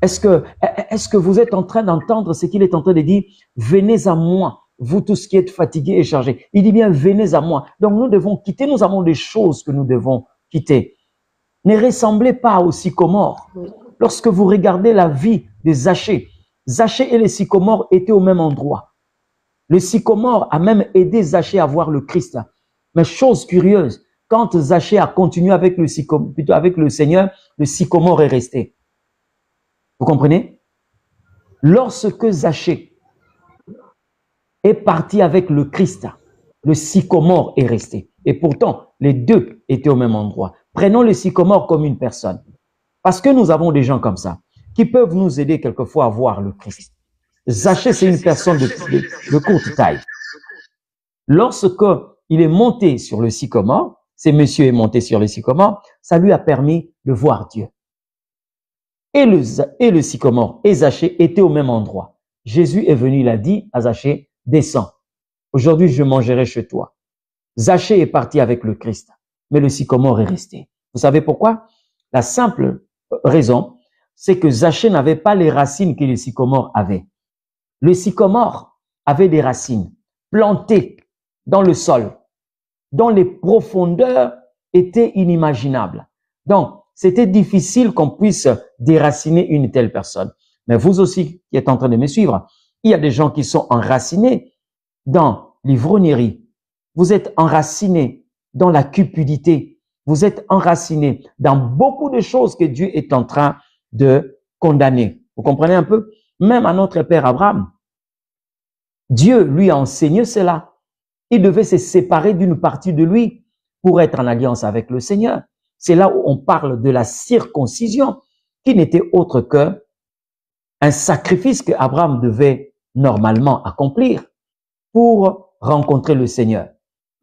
Est-ce que vous êtes en train d'entendre ce qu'il est en train de dire? Venez à moi, vous tous qui êtes fatigués et chargés. Il dit bien, venez à moi. Donc nous devons quitter, nous avons des choses que nous devons quitter. Ne ressemblez pas aux sycomores. Lorsque vous regardez la vie de Zachée, Zachée et les sycomores étaient au même endroit. Le sycomore a même aidé Zachée à voir le Christ. Mais chose curieuse, quand Zachée a continué avec le Seigneur, le sycomore est resté. Vous comprenez? Lorsque Zachée est parti avec le Christ, le sycomore est resté. Et pourtant, les deux étaient au même endroit. Prenons le sycomore comme une personne. Parce que nous avons des gens comme ça, qui peuvent nous aider quelquefois à voir le Christ. Zachée, c'est une personne de courte taille. Lorsque il est monté sur le sycomore, ce monsieur est monté sur le sycomore, ça lui a permis de voir Dieu. Et le sycomore et Zachée étaient au même endroit. Jésus est venu, il a dit à Zachée, descends. Aujourd'hui, je mangerai chez toi. Zachée est parti avec le Christ, mais le sycomore est resté. Vous savez pourquoi? La simple raison, c'est que Zachée n'avait pas les racines que le sycomore avait. Le sycomore avait des racines plantées dans le sol, dont les profondeurs étaient inimaginables. Donc, c'était difficile qu'on puisse déraciner une telle personne. Mais vous aussi, qui êtes en train de me suivre, il y a des gens qui sont enracinés dans l'ivrognerie. Vous êtes enracinés dans la cupidité. Vous êtes enracinés dans beaucoup de choses que Dieu est en train de condamner. Vous comprenez un peu? Même à notre père Abraham, Dieu lui a enseigné cela. Il devait se séparer d'une partie de lui pour être en alliance avec le Seigneur. C'est là où on parle de la circoncision, qui n'était autre que un sacrifice que Abraham devait normalement accomplir pour rencontrer le Seigneur.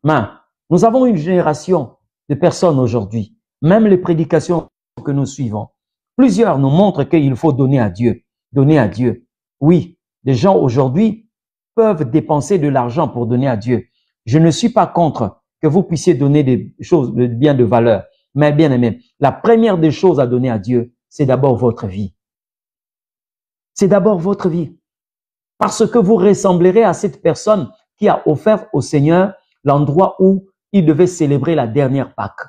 Mais nous avons une génération de personnes aujourd'hui, même les prédications que nous suivons, plusieurs nous montrent qu'il faut donner à Dieu. Donner à Dieu. Oui, des gens aujourd'hui peuvent dépenser de l'argent pour donner à Dieu. Je ne suis pas contre que vous puissiez donner des choses, de bien de valeur. Mais bien aimé, la première des choses à donner à Dieu, c'est d'abord votre vie. C'est d'abord votre vie. Parce que vous ressemblerez à cette personne qui a offert au Seigneur l'endroit où il devait célébrer la dernière Pâque.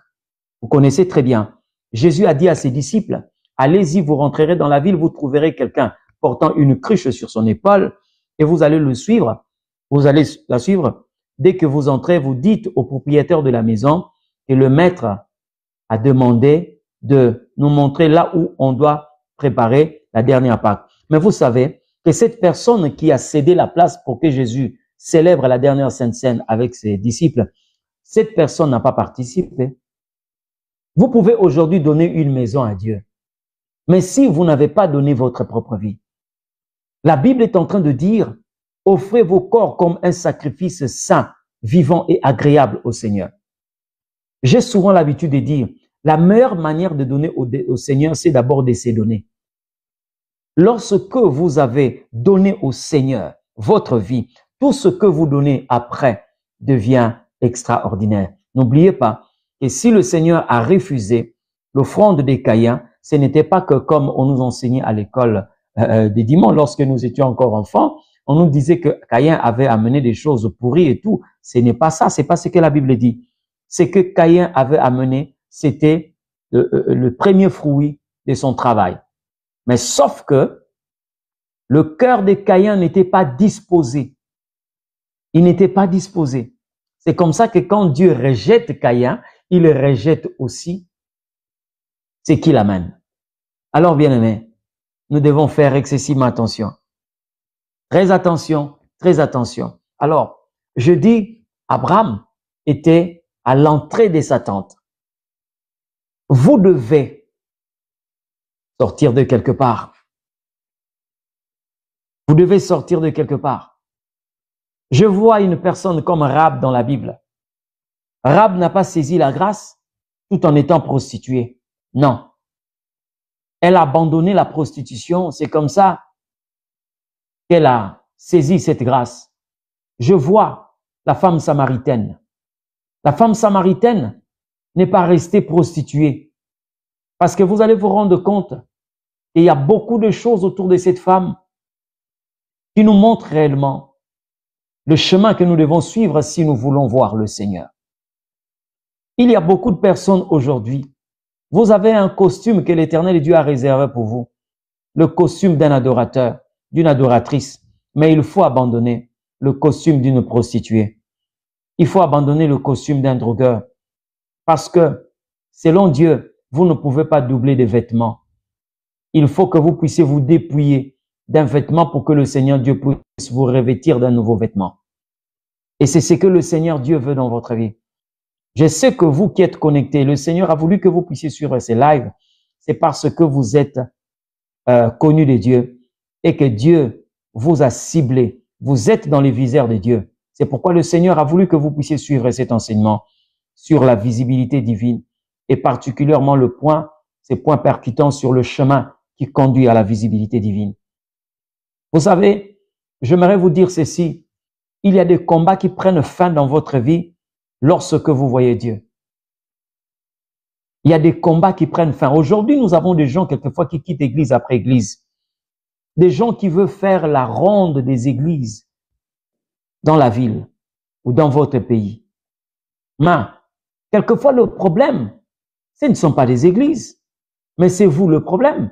Vous connaissez très bien. Jésus a dit à ses disciples, allez-y, vous rentrerez dans la ville, vous trouverez quelqu'un portant une cruche sur son épaule et vous allez le suivre. Vous allez la suivre. Dès que vous entrez, vous dites au propriétaire de la maison que le maître a demandé de nous montrer là où on doit préparer la dernière Pâque. Mais vous savez que cette personne qui a cédé la place pour que Jésus célèbre la dernière Sainte Seine avec ses disciples, cette personne n'a pas participé. Vous pouvez aujourd'hui donner une maison à Dieu. Mais si vous n'avez pas donné votre propre vie, la Bible est en train de dire, offrez vos corps comme un sacrifice saint, vivant et agréable au Seigneur. J'ai souvent l'habitude de dire, la meilleure manière de donner au Seigneur, c'est d'abord de se donner. Lorsque vous avez donné au Seigneur votre vie, tout ce que vous donnez après devient extraordinaire. N'oubliez pas que si le Seigneur a refusé l'offrande des Caïens, ce n'était pas que comme on nous enseignait à l'école des dimanches, lorsque nous étions encore enfants, on nous disait que Caïn avait amené des choses pourries et tout. Ce n'est pas ça, c'est pas ce que la Bible dit. Ce que Caïn avait amené, c'était le premier fruit de son travail. Mais sauf que le cœur de Caïn n'était pas disposé. Il n'était pas disposé. C'est comme ça que quand Dieu rejette Caïn, il rejette aussi ce qu'il amène. Alors, bien aimé, nous devons faire excessivement attention. Très attention, très attention. Alors, je dis, Abraham était à l'entrée de sa tente. Vous devez sortir de quelque part. Vous devez sortir de quelque part. Je vois une personne comme Rahab dans la Bible. Rahab n'a pas saisi la grâce tout en étant prostituée. Non. Elle a abandonné la prostitution. C'est comme ça qu'elle a saisi cette grâce. Je vois la femme samaritaine. La femme samaritaine n'est pas restée prostituée. Parce que vous allez vous rendre compte qu'il y a beaucoup de choses autour de cette femme qui nous montrent réellement le chemin que nous devons suivre si nous voulons voir le Seigneur. Il y a beaucoup de personnes aujourd'hui. Vous avez un costume que l'Éternel Dieu a réservé pour vous. Le costume d'un adorateur, d'une adoratrice. Mais il faut abandonner. le costume d'une prostituée. Il faut abandonner le costume d'un drogueur. Parce que, selon Dieu, vous ne pouvez pas doubler des vêtements. Il faut que vous puissiez vous dépouiller d'un vêtement pour que le Seigneur Dieu puisse vous revêtir d'un nouveau vêtement. Et c'est ce que le Seigneur Dieu veut dans votre vie. Je sais que vous qui êtes connectés, le Seigneur a voulu que vous puissiez suivre ces lives. C'est parce que vous êtes connus de Dieu et que Dieu vous a ciblé. Vous êtes dans les viseurs de Dieu. C'est pourquoi le Seigneur a voulu que vous puissiez suivre cet enseignement sur la visibilité divine et particulièrement ces points percutants sur le chemin qui conduit à la visibilité divine. Vous savez, j'aimerais vous dire ceci. Il y a des combats qui prennent fin dans votre vie lorsque vous voyez Dieu. Il y a des combats qui prennent fin. Aujourd'hui, nous avons des gens quelquefois qui quittent église après église. Des gens qui veulent faire la ronde des églises dans la ville ou dans votre pays. Mais, quelquefois, le problème, ce ne sont pas les églises, mais c'est vous le problème.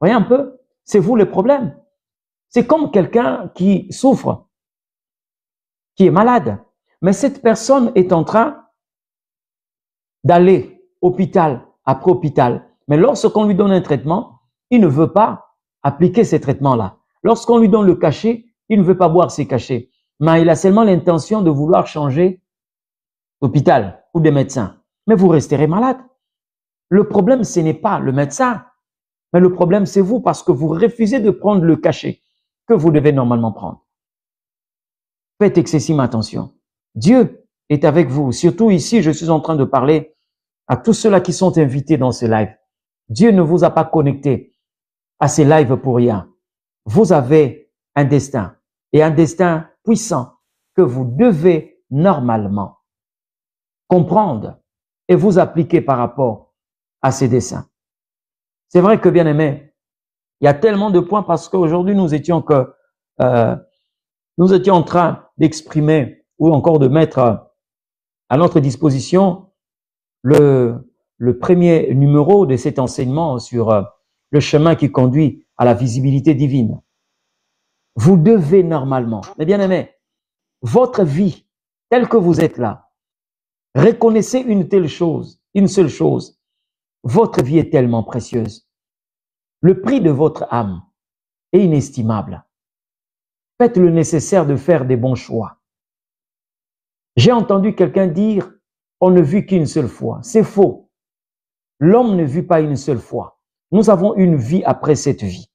Voyez un peu? C'est vous le problème. C'est comme quelqu'un qui souffre, qui est malade. Mais cette personne est en train d'aller hôpital après hôpital. Mais lorsqu'on lui donne un traitement, il ne veut pas appliquer ces traitements-là. Lorsqu'on lui donne le cachet, il ne veut pas boire ces cachets. Mais il a seulement l'intention de vouloir changer d'hôpital ou de médecin. Mais vous resterez malade. Le problème, ce n'est pas le médecin, mais le problème, c'est vous parce que vous refusez de prendre le cachet que vous devez normalement prendre. Faites excessivement attention. Dieu est avec vous. Surtout ici, je suis en train de parler à tous ceux-là qui sont invités dans ce live. Dieu ne vous a pas connecté à ces lives pour rien. Vous avez un destin et un destin puissant que vous devez normalement comprendre et vous appliquer par rapport à ces desseins. C'est vrai que, bien aimé, il y a tellement de points parce qu'aujourd'hui, nous étions en train d'exprimer ou encore de mettre à notre disposition le premier numéro de cet enseignement sur le chemin qui conduit à la visibilité divine. Vous devez normalement, mais bien aimé, votre vie telle que vous êtes là, reconnaissez une seule chose. Votre vie est tellement précieuse. Le prix de votre âme est inestimable. Faites le nécessaire de faire des bons choix. J'ai entendu quelqu'un dire, on ne vit qu'une seule fois. C'est faux. L'homme ne vit pas une seule fois. Nous avons une vie après cette vie.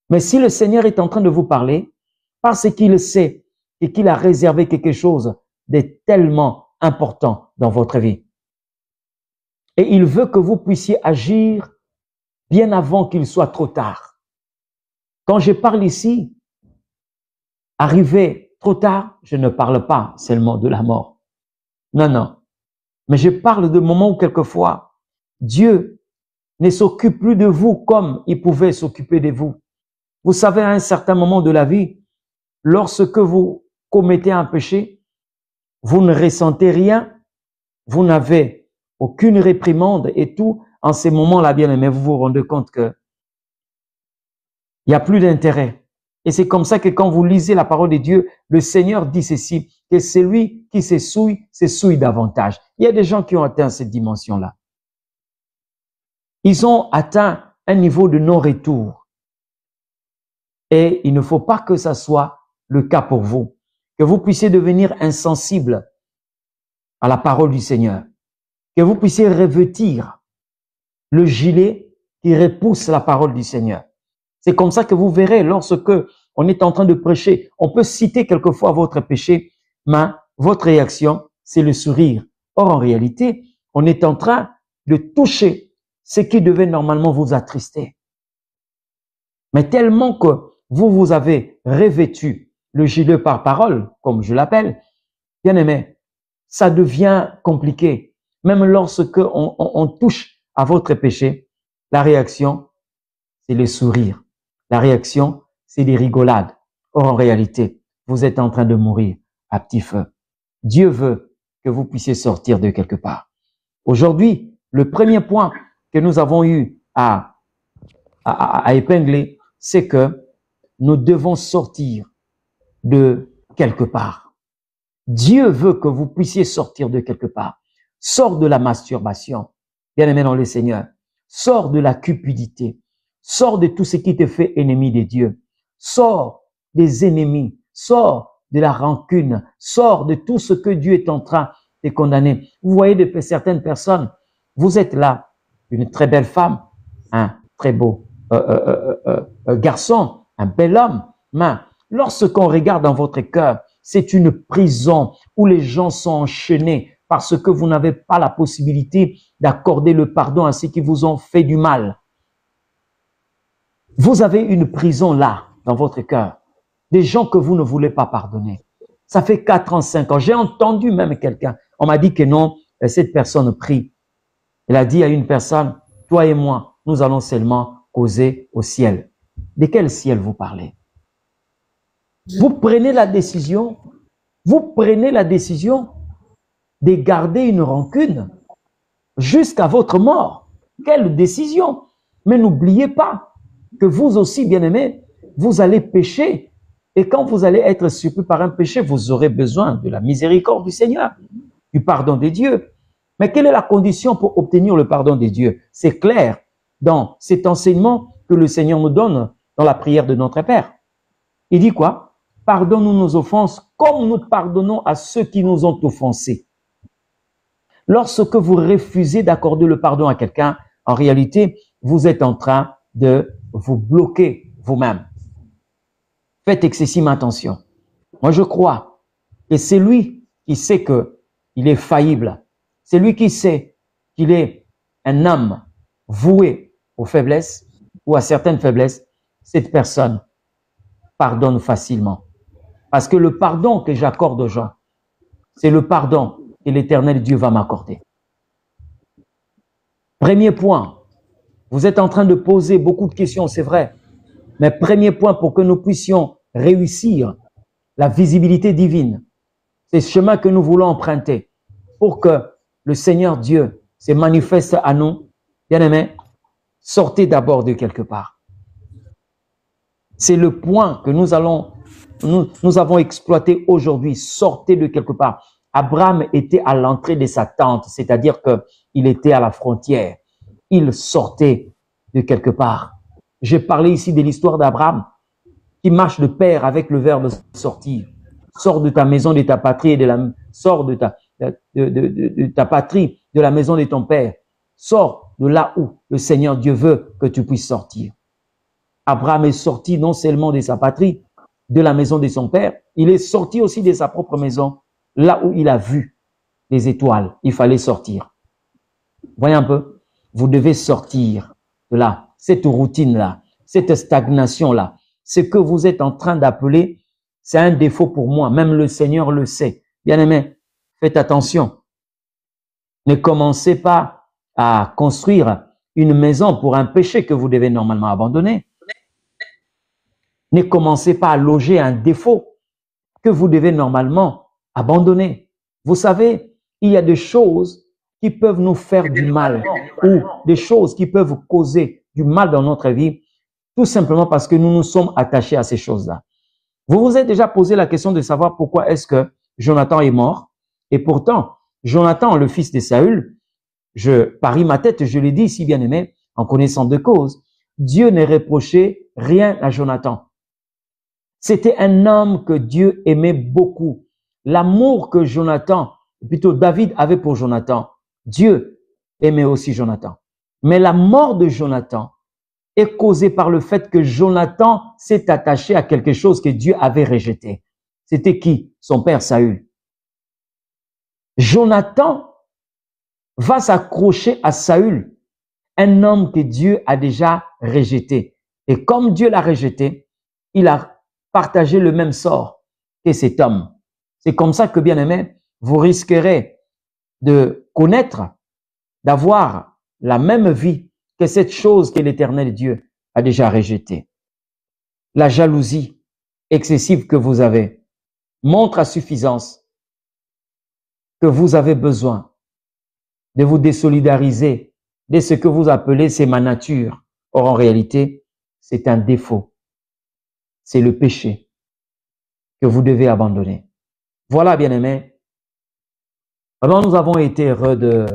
Mais si le Seigneur est en train de vous parler, parce qu'il sait et qu'il a réservé quelque chose de tellement important dans votre vie, et il veut que vous puissiez agir bien avant qu'il soit trop tard. Quand je parle ici, arriver trop tard, je ne parle pas seulement de la mort. Non, non. Mais je parle de moments où quelquefois, Dieu ne s'occupe plus de vous comme il pouvait s'occuper de vous. Vous savez, à un certain moment de la vie, lorsque vous commettez un péché, vous ne ressentez rien, vous n'avez aucune réprimande et tout, en ces moments-là, bien aimé, vous vous rendez compte que il n'y a plus d'intérêt. Et c'est comme ça que quand vous lisez la parole de Dieu, le Seigneur dit ceci, que celui qui s'essouille davantage. Il y a des gens qui ont atteint cette dimension-là. Ils ont atteint un niveau de non-retour. Et il ne faut pas que ça soit le cas pour vous. Que vous puissiez devenir insensible à la parole du Seigneur. Que vous puissiez revêtir le gilet qui repousse la parole du Seigneur. C'est comme ça que vous verrez lorsque on est en train de prêcher. On peut citer quelquefois votre péché, mais votre réaction, c'est le sourire. Or, en réalité, on est en train de toucher ce qui devait normalement vous attrister. Mais tellement que vous avez revêtu le gilet par parole, comme je l'appelle, bien aimé, ça devient compliqué. Même lorsque on touche à votre péché, la réaction, c'est le sourire. La réaction, c'est des rigolades. Or, en réalité, vous êtes en train de mourir à petit feu. Dieu veut que vous puissiez sortir de quelque part. Aujourd'hui, le premier point que nous avons eu à épingler, c'est que nous devons sortir de quelque part. Dieu veut que vous puissiez sortir de quelque part. Sors de la masturbation, bien-aimé dans le Seigneur. Sors de la cupidité. Sors de tout ce qui te fait ennemi de Dieu. Sors des ennemis. Sors de la rancune. Sors de tout ce que Dieu est en train de condamner. Vous voyez de certaines personnes, vous êtes là, une très belle femme, un très beau garçon, un bel homme, mais lorsqu'on regarde dans votre cœur, c'est une prison où les gens sont enchaînés parce que vous n'avez pas la possibilité d'accorder le pardon à ceux qui vous ont fait du mal. Vous avez une prison là, dans votre cœur, des gens que vous ne voulez pas pardonner. Ça fait 4 ans, 5 ans. J'ai entendu même quelqu'un, on m'a dit que non, cette personne prie. Elle a dit à une personne, toi et moi, nous allons seulement causer au ciel. De quel ciel vous parlez? Vous prenez la décision de garder une rancune jusqu'à votre mort. Quelle décision! Mais n'oubliez pas que vous aussi, bien-aimés, vous allez pécher. Et quand vous allez être surpris par un péché, vous aurez besoin de la miséricorde du Seigneur, du pardon de Dieu. Mais quelle est la condition pour obtenir le pardon de Dieu? C'est clair dans cet enseignement que le Seigneur nous donne dans la prière de notre Père. Il dit quoi? Pardonne-nous nos offenses comme nous pardonnons à ceux qui nous ont offensés. Lorsque vous refusez d'accorder le pardon à quelqu'un, en réalité, vous êtes en train de vous bloquer vous-même. Faites excessivement attention. Moi, je crois que c'est lui qui sait qu'il est faillible. C'est lui qui sait qu'il est un homme voué aux faiblesses ou à certaines faiblesses. Cette personne pardonne facilement. Parce que le pardon que j'accorde aux gens, c'est le pardon que l'Éternel Dieu va m'accorder. Premier point, vous êtes en train de poser beaucoup de questions, c'est vrai. Mais premier point pour que nous puissions réussir la visibilité divine, c'est ce chemin que nous voulons emprunter pour que le Seigneur Dieu se manifeste à nous. Bien-aimés, sortez d'abord de quelque part. C'est le point que nous avons exploité aujourd'hui. Sortez de quelque part. Abraham était à l'entrée de sa tente, c'est-à-dire qu'il était à la frontière. Il sortait de quelque part. J'ai parlé ici de l'histoire d'Abraham qui marche de pair avec le verbe sortir. Sors de ta maison, de ta patrie, et sors de ta patrie, de la maison de ton père. Sors de là où le Seigneur Dieu veut que tu puisses sortir. Abraham est sorti non seulement de sa patrie, de la maison de son père, il est sorti aussi de sa propre maison, là où il a vu les étoiles. Il fallait sortir. Voyez un peu, vous devez sortir de là, cette routine-là, cette stagnation-là. Ce que vous êtes en train d'appeler, c'est un défaut pour moi. Même le Seigneur le sait. Bien-aimés, faites attention. Ne commencez pas à construire une maison pour un péché que vous devez normalement abandonner. Ne commencez pas à loger un défaut que vous devez normalement abandonner. Vous savez, il y a des choses qui peuvent nous faire du mal ou des choses qui peuvent causer du mal dans notre vie, tout simplement parce que nous nous sommes attachés à ces choses-là. Vous vous êtes déjà posé la question de savoir pourquoi est-ce que Jonathan est mort? Et pourtant, Jonathan, le fils de Saül, je parie ma tête, je l'ai dit ici, bien aimé, en connaissant de cause, Dieu ne reprochait rien à Jonathan. C'était un homme que Dieu aimait beaucoup. L'amour que plutôt David avait pour Jonathan, Dieu aimait aussi Jonathan. Mais la mort de Jonathan est causée par le fait que Jonathan s'est attaché à quelque chose que Dieu avait rejeté. C'était qui? Son père Saül. Jonathan va s'accrocher à Saül, un homme que Dieu a déjà rejeté. Et comme Dieu l'a rejeté, il a partagé le même sort que cet homme. C'est comme ça que, bien aimé, vous risquerez de connaître, d'avoir la même vie que cette chose que l'Éternel Dieu a déjà rejetée. La jalousie excessive que vous avez montre à suffisance que vous avez besoin de vous désolidariser de ce que vous appelez c'est ma nature. Or, en réalité, c'est un défaut. C'est le péché. que vous devez abandonner. Voilà, bien-aimés. Alors, nous avons été heureux de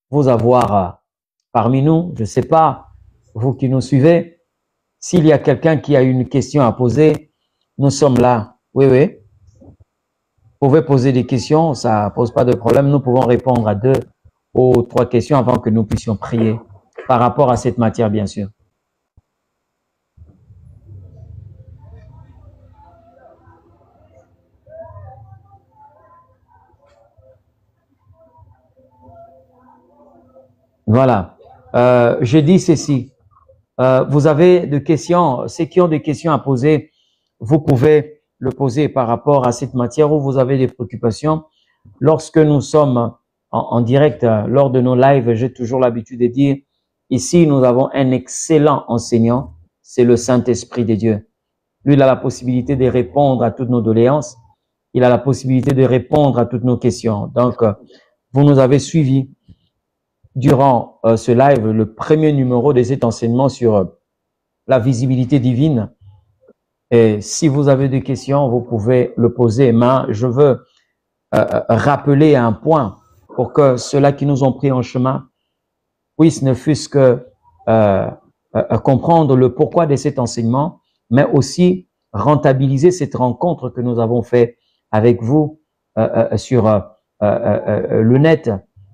vous avoir parmi nous. Je ne sais pas, vous qui nous suivez, s'il y a quelqu'un qui a une question à poser, nous sommes là. Oui, oui. Vous pouvez poser des questions, ça ne pose pas de problème. Nous pouvons répondre à 2 ou 3 questions avant que nous puissions prier par rapport à cette matière, bien sûr. Voilà. Je dis ceci. Vous avez des questions, ceux qui ont des questions à poser, vous pouvez le poser par rapport à cette matière où vous avez des préoccupations. Lorsque nous sommes en direct, lors de nos lives, j'ai toujours l'habitude de dire, ici, nous avons un excellent enseignant, c'est le Saint-Esprit de Dieu. Lui, il a la possibilité de répondre à toutes nos doléances. Il a la possibilité de répondre à toutes nos questions. Donc, vous nous avez suivis durant ce live, le premier numéro de cet enseignement sur la visibilité divine. Et si vous avez des questions, vous pouvez le poser. Mais je veux rappeler un point pour que ceux-là qui nous ont pris en chemin puissent ne fût-ce que comprendre le pourquoi de cet enseignement, mais aussi rentabiliser cette rencontre que nous avons fait avec vous sur le net.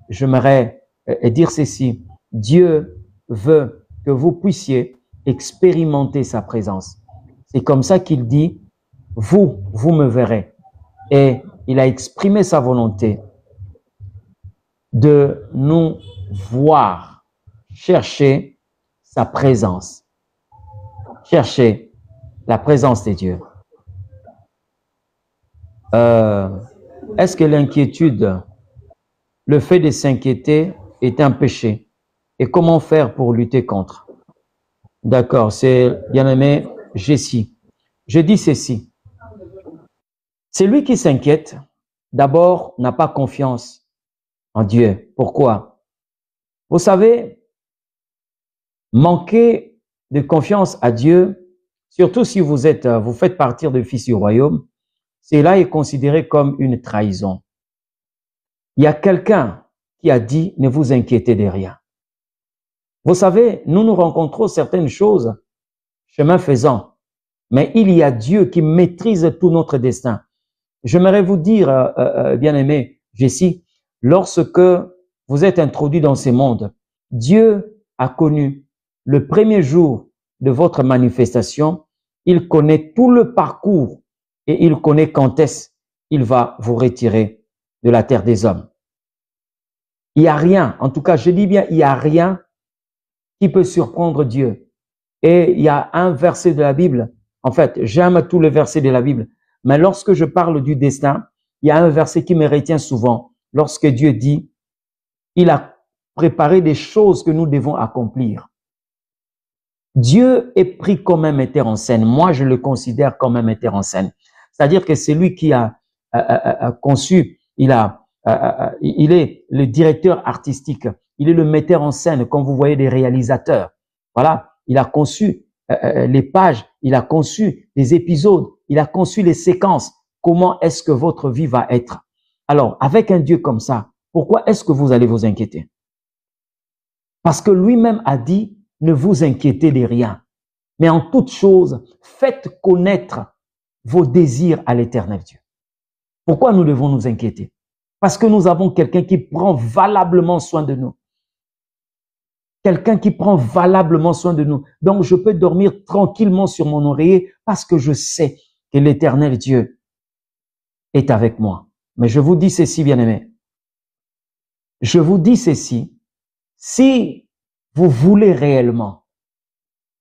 J'aimerais dire ceci. Dieu veut que vous puissiez expérimenter sa présence. C'est comme ça qu'il dit, vous me verrez. Et il a exprimé sa volonté de nous voir, chercher sa présence, chercher la présence de Dieu. Est-ce que l'inquiétude, le fait de s'inquiéter est un péché? Et comment faire pour lutter contre? D'accord, c'est bien-aimé Jessie. Je dis ceci. Celui qui s'inquiète, d'abord, n'a pas confiance en Dieu. Pourquoi? Vous savez, manquer de confiance à Dieu, surtout si vous faites partie des fils du royaume, cela est considéré comme une trahison. Il y a quelqu'un qui a dit, ne vous inquiétez de rien. Vous savez, nous rencontrons certaines choses, chemin faisant, mais il y a Dieu qui maîtrise tout notre destin. J'aimerais vous dire, bien-aimé Jessie, lorsque vous êtes introduit dans ce monde, Dieu a connu le premier jour de votre manifestation, il connaît tout le parcours et il connaît quand est-ce qu'il va vous retirer de la terre des hommes. Il n'y a rien, en tout cas je dis bien, il n'y a rien qui peut surprendre Dieu. Et il y a un verset de la Bible, en fait, j'aime tous les versets de la Bible, mais lorsque je parle du destin, il y a un verset qui me retient souvent, lorsque Dieu dit, il a préparé des choses que nous devons accomplir. Dieu est pris comme un metteur en scène. Moi, je le considère comme un metteur en scène. C'est-à-dire que c'est lui qui a conçu, il est le directeur artistique, il est le metteur en scène, comme vous voyez des réalisateurs. Voilà, il a conçu les pages, il a conçu les épisodes, il a conçu les séquences. Comment est-ce que votre vie va être? Alors, avec un Dieu comme ça, pourquoi est-ce que vous allez vous inquiéter? Parce que lui-même a dit, ne vous inquiétez de rien. Mais en toute chose, faites connaître vos désirs à l'Éternel Dieu. Pourquoi nous devons nous inquiéter? Parce que nous avons quelqu'un qui prend valablement soin de nous. Quelqu'un qui prend valablement soin de nous. Donc, je peux dormir tranquillement sur mon oreiller parce que je sais que l'Éternel Dieu est avec moi. Mais je vous dis ceci, bien-aimés. Je vous dis ceci. Si vous voulez réellement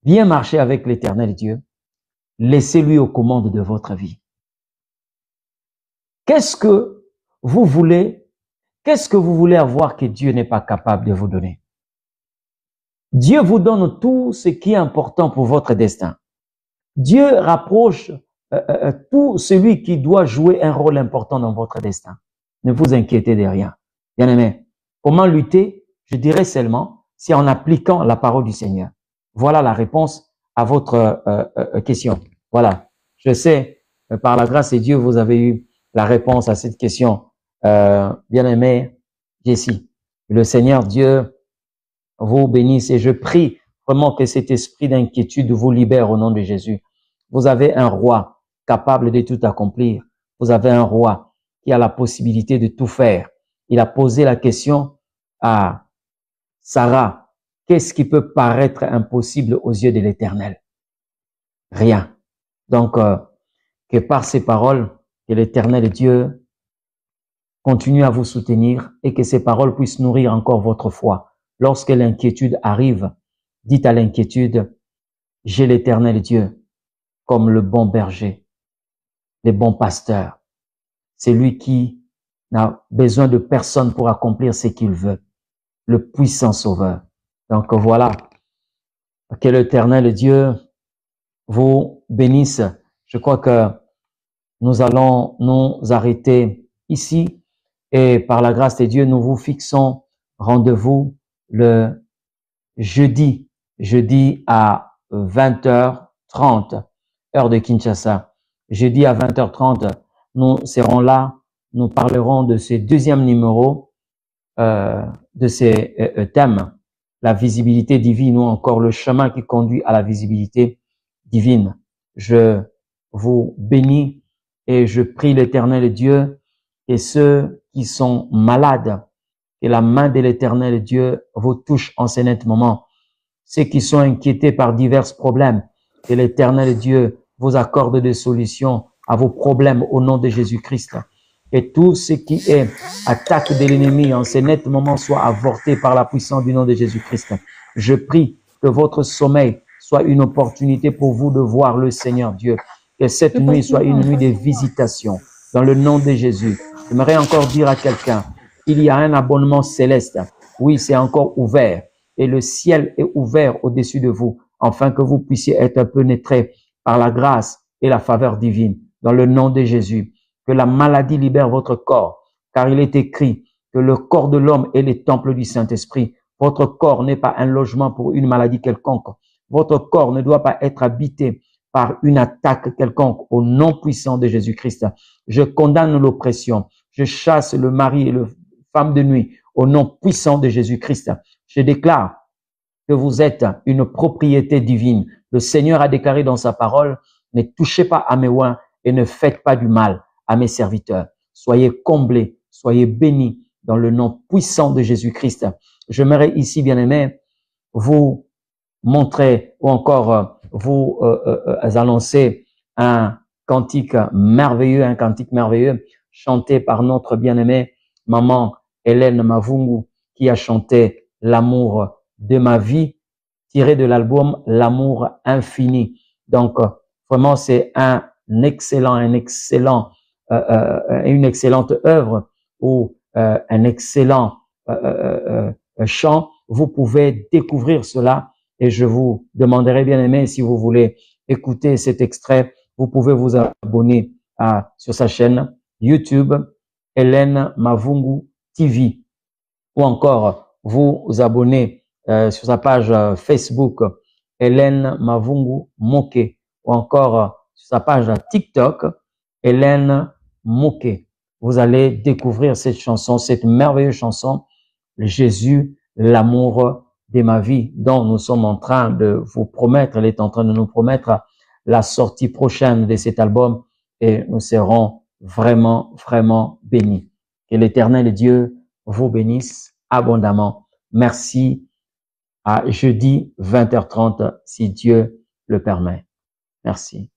bien marcher avec l'Éternel Dieu, laissez-lui aux commandes de votre vie. Qu'est-ce que vous voulez avoir que Dieu n'est pas capable de vous donner? Dieu vous donne tout ce qui est important pour votre destin. Dieu rapproche tout celui qui doit jouer un rôle important dans votre destin. Ne vous inquiétez de rien. Bien-aimés, comment lutter? Je dirais seulement, c'est en appliquant la parole du Seigneur. Voilà la réponse à votre question. Voilà. Je sais par la grâce de Dieu, vous avez eu la réponse à cette question. Bien-aimé Jessie, le Seigneur Dieu vous bénisse et je prie vraiment que cet esprit d'inquiétude vous libère au nom de Jésus. Vous avez un roi capable de tout accomplir. Vous avez un roi qui a la possibilité de tout faire. Il a posé la question à Sarah, qu'est-ce qui peut paraître impossible aux yeux de l'Éternel? Rien. Donc, que par ces paroles, que l'Éternel Dieu continue à vous soutenir et que ces paroles puissent nourrir encore votre foi. Lorsque l'inquiétude arrive, dites à l'inquiétude, j'ai l'Éternel Dieu comme le bon berger, le bon pasteur. C'est lui qui n'a besoin de personne pour accomplir ce qu'il veut, le puissant sauveur. Donc voilà, que l'Éternel Dieu vous bénisse. Je crois que nous allons nous arrêter ici et par la grâce de Dieu, nous vous fixons rendez-vous le jeudi à 20h30, heure de Kinshasa. Jeudi à 20h30, nous serons là. Nous parlerons de ce deuxième numéro, de ces thèmes, la visibilité divine ou encore le chemin qui conduit à la visibilité divine. Je vous bénis et je prie l'Éternel Dieu et ceux qui sont malades, que la main de l'Éternel Dieu vous touche en ce net moment. Ceux qui sont inquiétés par divers problèmes, que l'Éternel Dieu vous accorde des solutions à vos problèmes au nom de Jésus-Christ. Et tout ce qui est attaque de l'ennemi en ce net moment soit avorté par la puissance du nom de Jésus-Christ. Je prie que votre sommeil soit une opportunité pour vous de voir le Seigneur Dieu. Que cette nuit soit une nuit de visitation. Dans le nom de Jésus. J'aimerais encore dire à quelqu'un, il y a un abonnement céleste. Oui, c'est encore ouvert. Et le ciel est ouvert au-dessus de vous, afin que vous puissiez être pénétrés par la grâce et la faveur divine. Dans le nom de Jésus. Que la maladie libère votre corps, car il est écrit que le corps de l'homme est le temple du Saint-Esprit. Votre corps n'est pas un logement pour une maladie quelconque. Votre corps ne doit pas être habité par une attaque quelconque au nom puissant de Jésus-Christ. Je condamne l'oppression. Je chasse le mari et la femme de nuit au nom puissant de Jésus-Christ. Je déclare que vous êtes une propriété divine. Le Seigneur a déclaré dans sa parole, ne touchez pas à mes oins et ne faites pas du mal à mes serviteurs. Soyez comblés, soyez bénis dans le nom puissant de Jésus-Christ. J'aimerais ici, bien-aimés, vous montrer ou encore vous annoncer un cantique merveilleux, chanté par notre bien-aimée maman Hélène Mavungu, qui a chanté L'amour de ma vie, tiré de l'album L'amour infini. Donc, vraiment, c'est une excellente œuvre ou un excellent chant. Vous pouvez découvrir cela et je vous demanderai, bien aimé, si vous voulez écouter cet extrait, vous pouvez vous abonner sur sa chaîne YouTube Hélène Mavungu TV ou encore vous abonner sur sa page Facebook Hélène Mavungu Moke ou encore sur sa page TikTok Hélène Moke. Vous allez découvrir cette chanson, cette merveilleuse chanson, Jésus, l'amour de ma vie, dont nous sommes en train de vous promettre, elle est en train de nous promettre la sortie prochaine de cet album et nous serons vraiment, vraiment bénis. Que l'Éternel Dieu vous bénisse abondamment. Merci. À jeudi 20h30, si Dieu le permet. Merci.